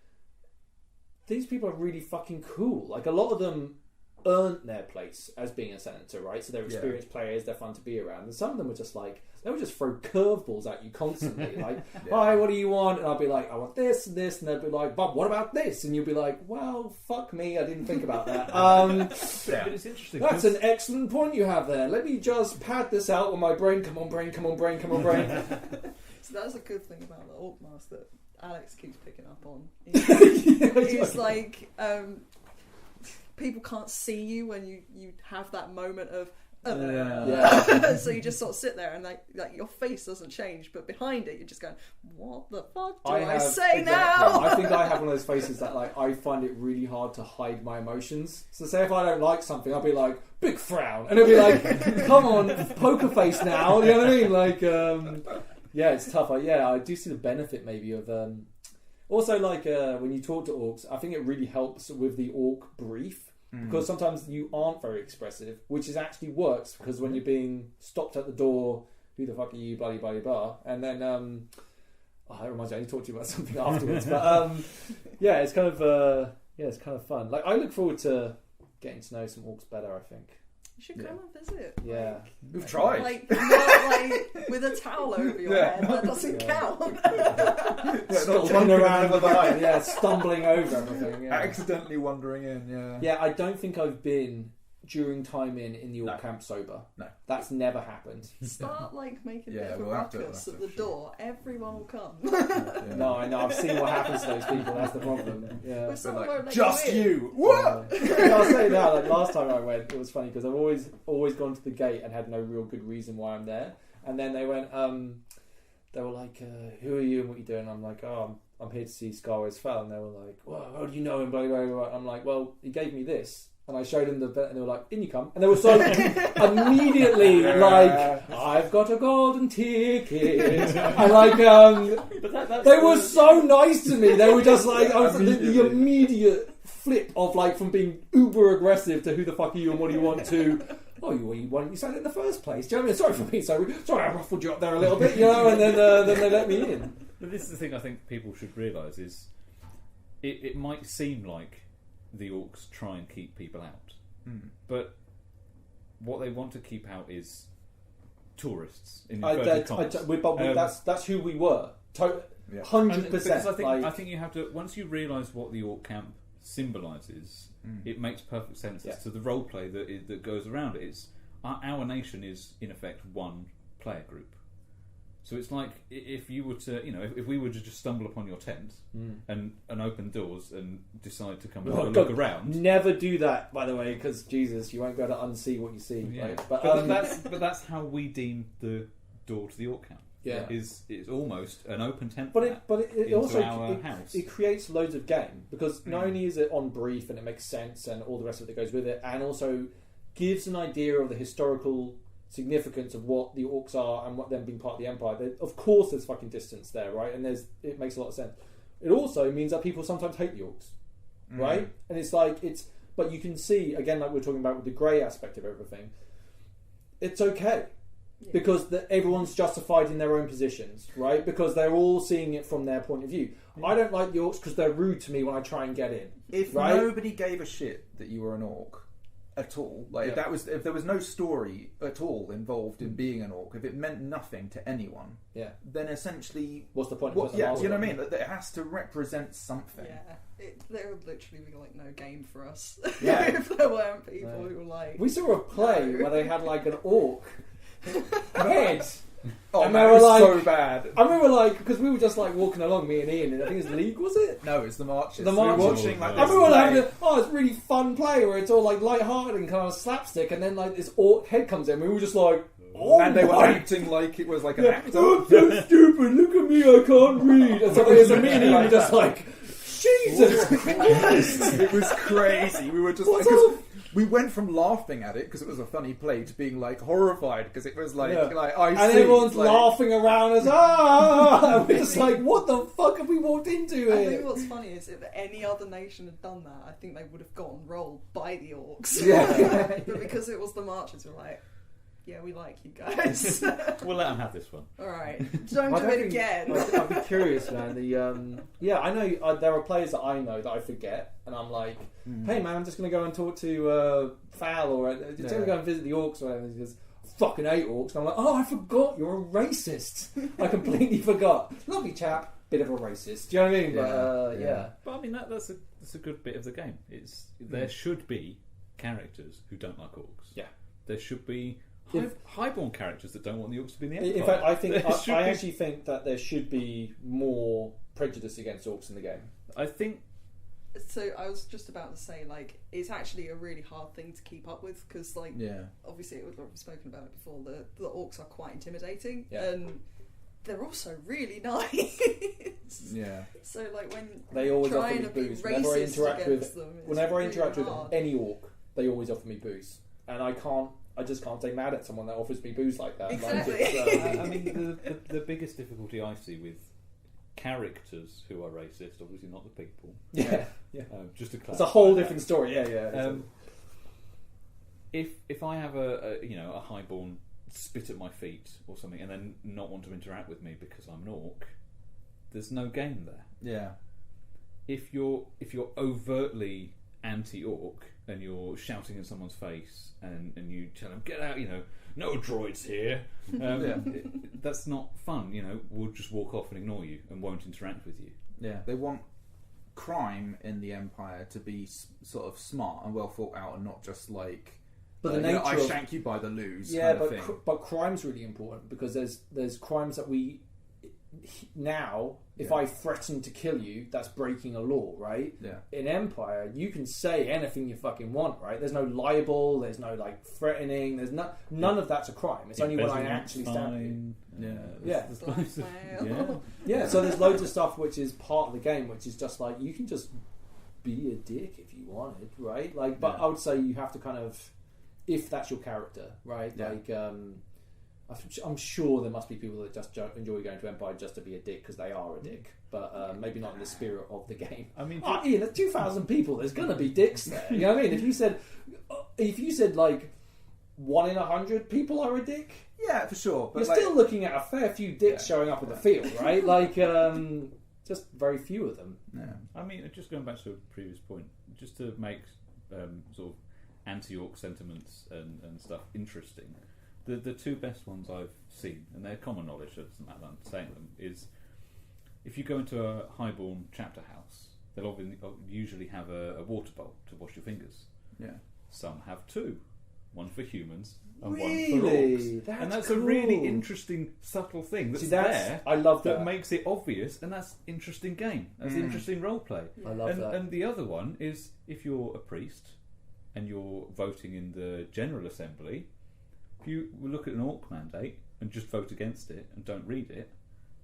these people are really fucking cool. Like a lot of them earned their place as being a senator, right? So they're experienced players, they're fun to be around. And some of them were just like, they would just throw curveballs at you constantly. Like, hi, what do you want? And I'll be like, I want this and this. And they'd be like, but what about this? And you'll be like, well, fuck me, I didn't think about that. But it's interesting. That's an excellent point you have there. Let me just pad this out with my brain. Come on, brain, come on, brain, come on, brain. So that's a good thing about the Orc Master that Alex keeps picking up on. It's like... people can't see you when you have that moment of so you just sort of sit there and like your face doesn't change, but behind it you're just going, what the fuck do I say now? I think I have one of those faces that like I find it really hard to hide my emotions. So say if I don't like something, I'll be like, big frown, and it'll be like, come on, poker face now. You know what I mean? Like yeah, it's tough. I do see the benefit maybe of also like when you talk to orcs, I think it really helps with the orc brief. Because sometimes you aren't very expressive, which is actually works, because when you're being stopped at the door, who the fuck are you, bloody blah blah, and then that reminds me, I need to talk to you about something afterwards. But yeah, it's kind of fun. Like I look forward to getting to know some orcs better. I think you should come and visit. Yeah, we've tried. Like not like with a towel over your head. That doesn't count. Stumbling around, stumbling over everything. Yeah. Accidentally wandering in. Yeah, I don't think I've been during time in the Orc camp sober. No, that's never happened. Start like making a bit of a ruckus at the door. Everyone will come. No, I know. I've seen what happens to those people. That's the problem. Yeah, like, just you. What? I'll say that. Like last time I went, it was funny because I've always gone to the gate and had no real good reason why I'm there. And then they went. They were like, "Who are you and what are you doing?" And I'm like, "Oh, I'm here to see Scarways Fell." And they were like, "Well, how do you know him?" Blah, blah, blah. I'm like, "Well, he gave me this." And I showed them the bit, and they were like, "In you come!" And they were so immediately like, "I've got a golden ticket." And like, they were so nice to me. They were just like, the immediate flip of like from being uber aggressive to "Who the fuck are you and what do you want?" to "Oh, you why didn't you say it in the first place?" Do you know what I mean? Sorry for being so rude. Sorry, I ruffled you up there a little bit, you know. And then they let me in. But this is the thing I think people should realise is, it might seem like the orcs try and keep people out, but what they want to keep out is tourists. That's who we were. 100%. I think you have to, once you realise what the orc camp symbolises, it makes perfect sense as to the role play that goes around it. It's our nation is in effect one player group. So it's like if you were to, if we were to just stumble upon your tent and open doors and decide to come and look around. Never do that, by the way, because Jesus, you won't be able to unsee what you see. Yeah. Right? But that's how we deem the door to the orc camp. Yeah, it's almost an open tent. But it also house. It creates loads of game, because not only is it on brief and it makes sense and all the rest of it that goes with it, and also gives an idea of the historical significance of what the Orcs are and what them being part of the Empire, of course there's fucking distance there, right? And it makes a lot of sense. It also means that people sometimes hate the Orcs, right? And it's like, but you can see, again, like we're talking about with the grey aspect of everything, it's okay. Yeah. Because everyone's justified in their own positions, right? Because they're all seeing it from their point of view. Yeah. I don't like the Orcs because they're rude to me when I try and get in. If nobody gave a shit that you were an Orc at all, like if there was no story at all involved in being an Orc, if it meant nothing to anyone, then essentially, what's the point? Do you know what I mean? That it has to represent something. Yeah, there would literally be like no game for us. Yeah, if there weren't people who were like. We saw a play where they had like an Orc head. Oh, and man, they were like, so bad. I remember, like, because we were just like walking along, me and Ian, and I think it's League, was it? No, it's the Marches. The Marches. We were watching, like, I remember having it's really fun play where it's all like light-hearted and kind of slapstick, and then like this Orc head comes in, we were just like, and they were acting like it was like an actor. Oh, I'm so stupid, look at me, I can't read. And so there's me and Ian were just like, Jesus Christ! It was crazy. We were just like, 'cause we went from laughing at it because it was a funny play to being like horrified because it was like, and everyone's laughing around us. And we're just like, what the fuck have we walked into here? I think what's funny is if any other nation had done that, I think they would have gotten rolled by the Orcs. Yeah. But because it was the Marches, we're like, yeah, we like you guys. We'll let them have this one. All right, don't do it again. I'd be curious, man. I know there are players that I know that I forget, and I'm like, hey, man, I'm just going to go and talk to Fal, or just going to go and visit the Orcs, or whatever. He goes, fucking hate Orcs. And I'm like, oh, I forgot, you're a racist. I completely forgot. Lovely chap, bit of a racist. Do you know what I mean? But I mean, that's a good bit of the game. There should be characters who don't like Orcs. Yeah. There should be highborn characters that don't want the Orcs to be in the Empire. In fact, I actually think that there should be more prejudice against Orcs in the game. I think. So I was just about to say, like, it's actually a really hard thing to keep up with because, like, obviously we've spoken about it before. The Orcs are quite intimidating, and they're also really nice. Yeah. So like when they always offer me to be booze racist whenever I interact with any Orc, they always offer me booze, and I just can't stay mad at someone that offers me booze like that. Exactly. Like I mean, the biggest difficulty I see with characters who are racist, obviously not the people. Yeah. Just to clarify, it's a whole different story. Yeah. If I have a highborn spit at my feet or something, and then not want to interact with me because I'm an Orc, there's no game there. Yeah. If you're overtly anti-Orc and you're shouting in someone's face and you tell them, get out, no droids here, that's not fun. We'll just walk off and ignore you and won't interact with you. Yeah, they want crime in the Empire to be sort of smart and well thought out, and not just like, but the nature I shank you by the loos. Yeah, kind of thing. But crime's really important because there's crimes that we now. If I threaten to kill you, that's breaking a law, right? Yeah. In Empire, you can say anything you fucking want, right? There's no libel, there's no like threatening, there's none of that's a crime. It's only when I actually stab you. Yeah. So there's loads of stuff which is part of the game, which is just like you can just be a dick if you wanted, right? Like, but I would say you have to kind of, if that's your character, right? Yeah. Like, I'm sure there must be people that just enjoy going to Empire just to be a dick because they are a dick, but maybe not in the spirit of the game. I mean, Ian, there's 2,000 people. There's gonna be dicks there. You know what I mean? If you said like 1 in 100 people are a dick, yeah, for sure. But you're still looking at a fair few dicks showing up in the field, right? Like, just very few of them. Yeah. I mean, just going back to a previous point, just to make sort of anti-Orc sentiments and stuff interesting. The two best ones I've seen, and they're common knowledge, so it doesn't matter I'm saying them, is if you go into a highborn chapter house, they'll usually have a water bowl to wash your fingers. Yeah. Some have two. One for humans and Really? one for Orcs. That's cool. a really interesting, subtle thing that's there. I love that. Makes it obvious, and that's interesting game. That's interesting role play. I love that. And the other one is if you're a priest and you're voting in the General Assembly, if you look at an Orc mandate and just vote against it and don't read it,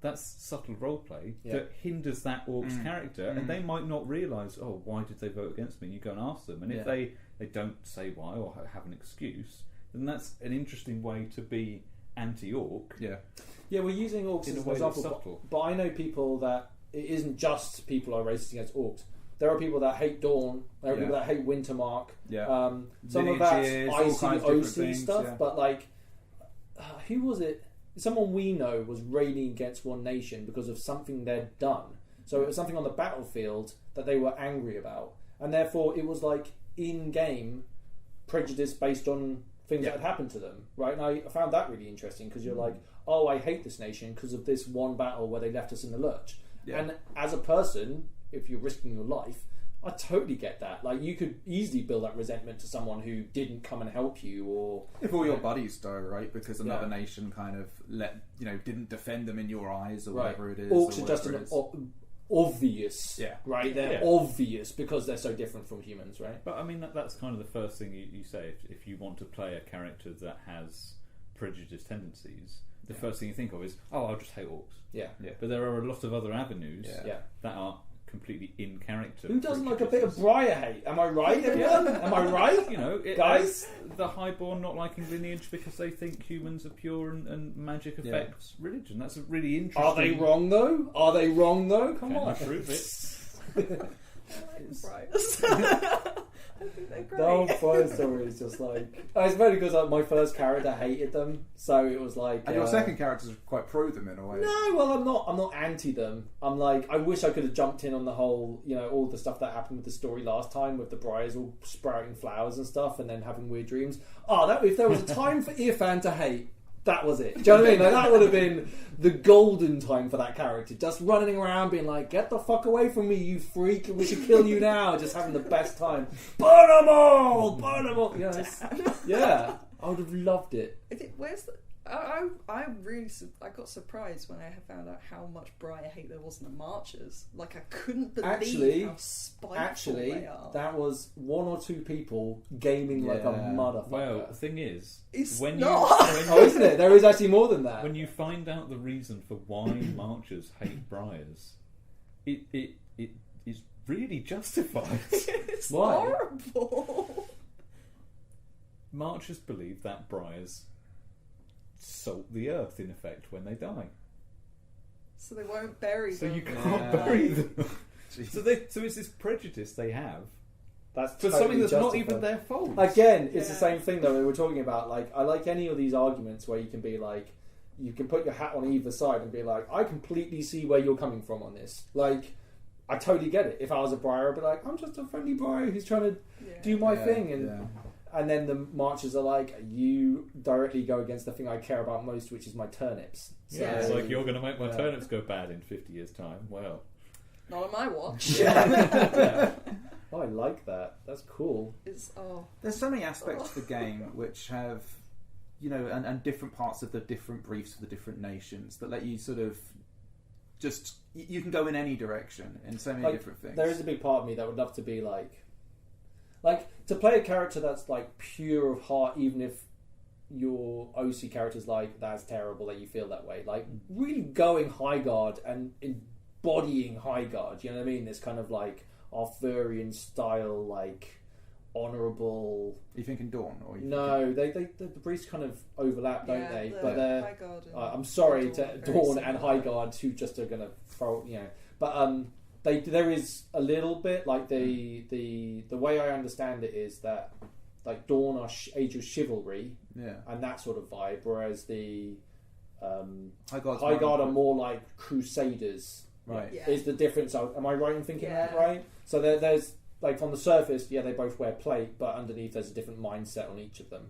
that's subtle roleplay that hinders that Orc's character, and they might not realise, why did they vote against me? And you go and ask them, and if they don't say why or have an excuse, then that's an interesting way to be anti-orc. Yeah. Yeah, we're using orcs In as a an way that's example, subtle. but I know people that it isn't just people are racist against orcs. There are people that hate Dawn. There are people that hate Wintermark. Yeah. Some of that's Lineages, all kinds of different OC things, stuff, yeah. but like, who was it? Someone we know was railing against one nation because of something they'd done. So it was something on the battlefield that they were angry about, and therefore it was like in-game prejudice based on things that had happened to them, right? And I found that really interesting because you're like, oh, I hate this nation because of this one battle where they left us in the lurch. Yeah. And as a person, if you're risking your life, I totally get that. Like, you could easily build that resentment to someone who didn't come and help you, or if all your buddies die, right, because another nation kind of didn't defend them in your eyes or whatever it is. Orcs or are just whatever an it is. obvious, right? They're Yeah. obvious because they're so different from humans, right? But I mean, that's kind of the first thing you say if you want to play a character that has prejudiced tendencies. The first thing you think of is, oh, I'll just hate orcs. Yeah. But there are a lot of other avenues Yeah. that are completely in character. Who doesn't like a bit of Briar hate? Am I right, everyone? Am I right? You know, Guys? the highborn not liking lineage because they think humans are pure and magic affects religion. That's a really interesting. Are they wrong though? Are they wrong though? Come Can on. you prove it? Briars. I think they're great. The whole Briar story is just like, it's mainly because like, my first character hated them, so it was like. And your second character's quite pro them in a way. No, well, I'm not anti them. I'm like, I wish I could have jumped in on the whole, all the stuff that happened with the story last time with the Briars all sprouting flowers and stuff, and then having weird dreams. If there was a time for Irfan to hate, that was it. Do you know what I mean? Like, that would have been the golden time for that character. Just running around being like, get the fuck away from me, you freak. We should kill you now. Just having the best time. Burn them all! Burn them all! Yeah. I would have loved it. Where's the... I got surprised when I found out how much Briar hate there was in the Marchers. Like, I couldn't believe how spiteful they are. That was one or two people gaming like a motherfucker. Well, the thing is, It's when not. Oh, isn't it? There is actually more than that. when you find out the reason for why Marchers hate Briars, it is really justified. It's Why? horrible. Marchers believe that Briars salt the earth in effect when they die, So they won't bury so them. you can't bury them. So it's this prejudice they have That's for totally something that's not justified. even their fault. Again, it's the same thing though. We were talking about like I like any of these arguments where you can be like, you can put your hat on either side and be like, I completely see where you're coming from on this. Like, I totally get it. If I was a Briar, I'd be like, I'm just a friendly Briar who's trying to do my thing, and then the Marchers are like, you directly go against the thing I care about most, which is my turnips. So, It's like, you're going to make my turnips go bad in 50 years' time. Well, Not on my watch. Yeah. Oh, I like that. That's cool. There's so many aspects to the game which have, and different parts of the different briefs for the different nations that let you sort of just, you can go in any direction in so many different things. There is a big part of me that would love to be like to play a character that's like pure of heart, even if your OC character's like, that's terrible that you feel that way. Like, really going high guard and embodying high guard. You know what I mean? This kind of like Arthurian style, like honourable. Are you thinking Dawn? Or No, the briefs kind of overlap, don't they? But they're. High Guard and I'm sorry Dawn to are very Dawn and similar. High Guard who just are going to throw, but there is a little bit like the way I understand it is that like Dawn are Age of Chivalry, and that sort of vibe, whereas the High Guard are more like Crusaders, right? Yeah. Is the difference? Am I right in thinking that? Yeah. Right. So there's like on the surface, they both wear plate, but underneath there's a different mindset on each of them.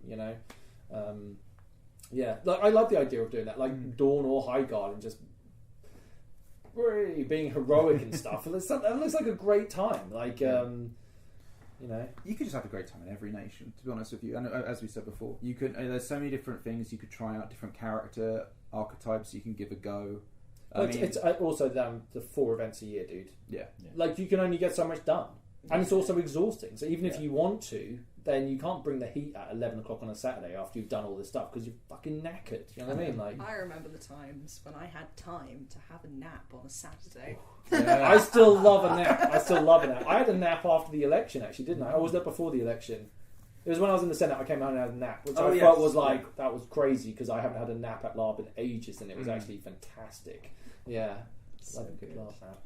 Like I like the idea of doing that, like Dawn or High Guard, and just really being heroic and stuff. That looks like a great time. Like, you could just have a great time in every nation, to be honest with you. And as we said before, you could. There's so many different things you could try out, different character archetypes you can give a go. It's also the 4 events a year, dude. Yeah. Like you can only get so much done, and it's also exhausting. So even if you want to, then you can't bring the heat at 11 o'clock on a Saturday after you've done all this stuff because you're fucking knackered. You know what I mean? Like, I remember the times when I had time to have a nap on a Saturday. I still love a nap. I had a nap after the election, actually, didn't I? Or was that before the election? It was when I was in the Senate. I came home and had a nap, which I yes. felt was like that was crazy because I haven't had a nap at LARP in ages, and it was actually fantastic. Yeah, like a good LARP nap.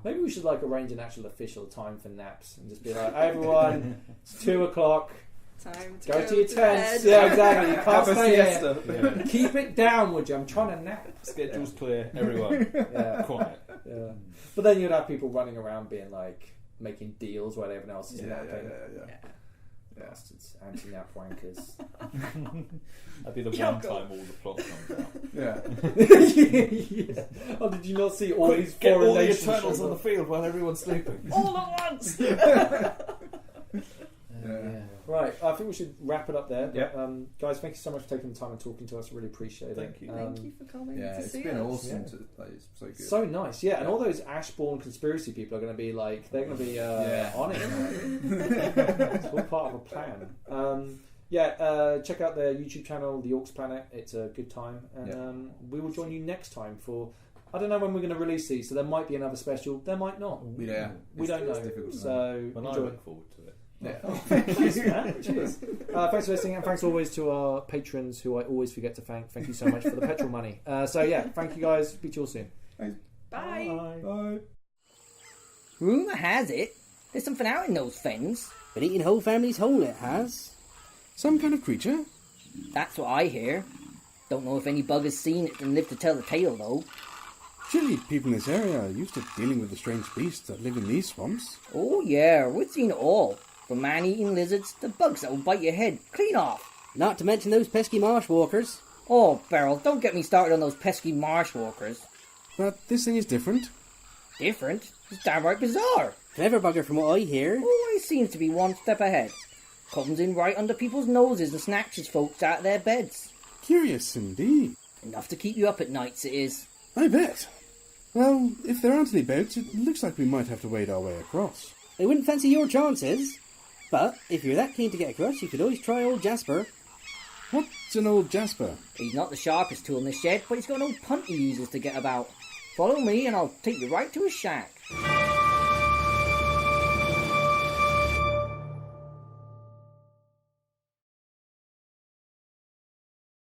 Maybe we should like arrange an actual official time for naps and just be like, hey, everyone, it's 2:00. Time to Go to your bed. tents. Yeah, exactly. You can't Have a stay siesta. here. Yeah. Keep it down, would you? I'm trying to nap. Schedule's clear. Everyone, Yeah. quiet. Yeah. But then you'd have people running around being like making deals while everyone else is Yeah, napping. yeah. Bastards, anti-nap wankers. That'd be the Yeah, one God. time all the plot comes out. Yeah. Yeah. Oh, did you not see all these Get foreign all the nations Eternals show on the up? field while everyone's sleeping. All at once. Yeah. Right, I think we should wrap it up there. Yeah. Guys, thank you so much for taking the time and talking to us. I really appreciate it. Thank you. Thank you for coming Yeah, to it's see been us. awesome Yeah. to play. It's so good. So nice, yeah. And all those Ashbourne conspiracy people are going to be like, they're going to be on it. It's all part of a plan. Check out their YouTube channel, The Orcs Planet. It's a good time. And we will join you next time for... I don't know when we're going to release these, so there might be another special. There might not. Yeah. We don't know. difficult to know. So Well, I enjoy. look forward to it. Yeah. Cheers, man. Cheers. Thanks for listening, and thanks always to our patrons who I always forget to thank. Thank you so much for the petrol money. Thank you guys. Speak to you all soon. Bye. Bye. Rumour has it there's something out in those fens. Been eating whole families whole, it has. Some kind of creature? That's what I hear. Don't know if any bug has seen it and lived to tell the tale, though. Surely people in this area are used to dealing with the strange beasts that live in these swamps. Oh yeah, we've seen it all. From man-eating lizards to bugs that will bite your head clean off. Not to mention those pesky marsh walkers. Oh, Beryl, don't get me started on those pesky marsh walkers. But this thing is different. Different? It's downright bizarre. Clever bugger from what I hear. Always seems to be one step ahead. Comes in right under people's noses and snatches folks out of their beds. Curious indeed. Enough to keep you up at nights, it is. I bet. Well, if there aren't any boats, it looks like we might have to wade our way across. I wouldn't fancy your chances. But if you're that keen to get across, you could always try old Jasper. What's an old Jasper? He's not the sharpest tool in the shed, but he's got an old punt he uses to get about. Follow me and I'll take you right to his shack.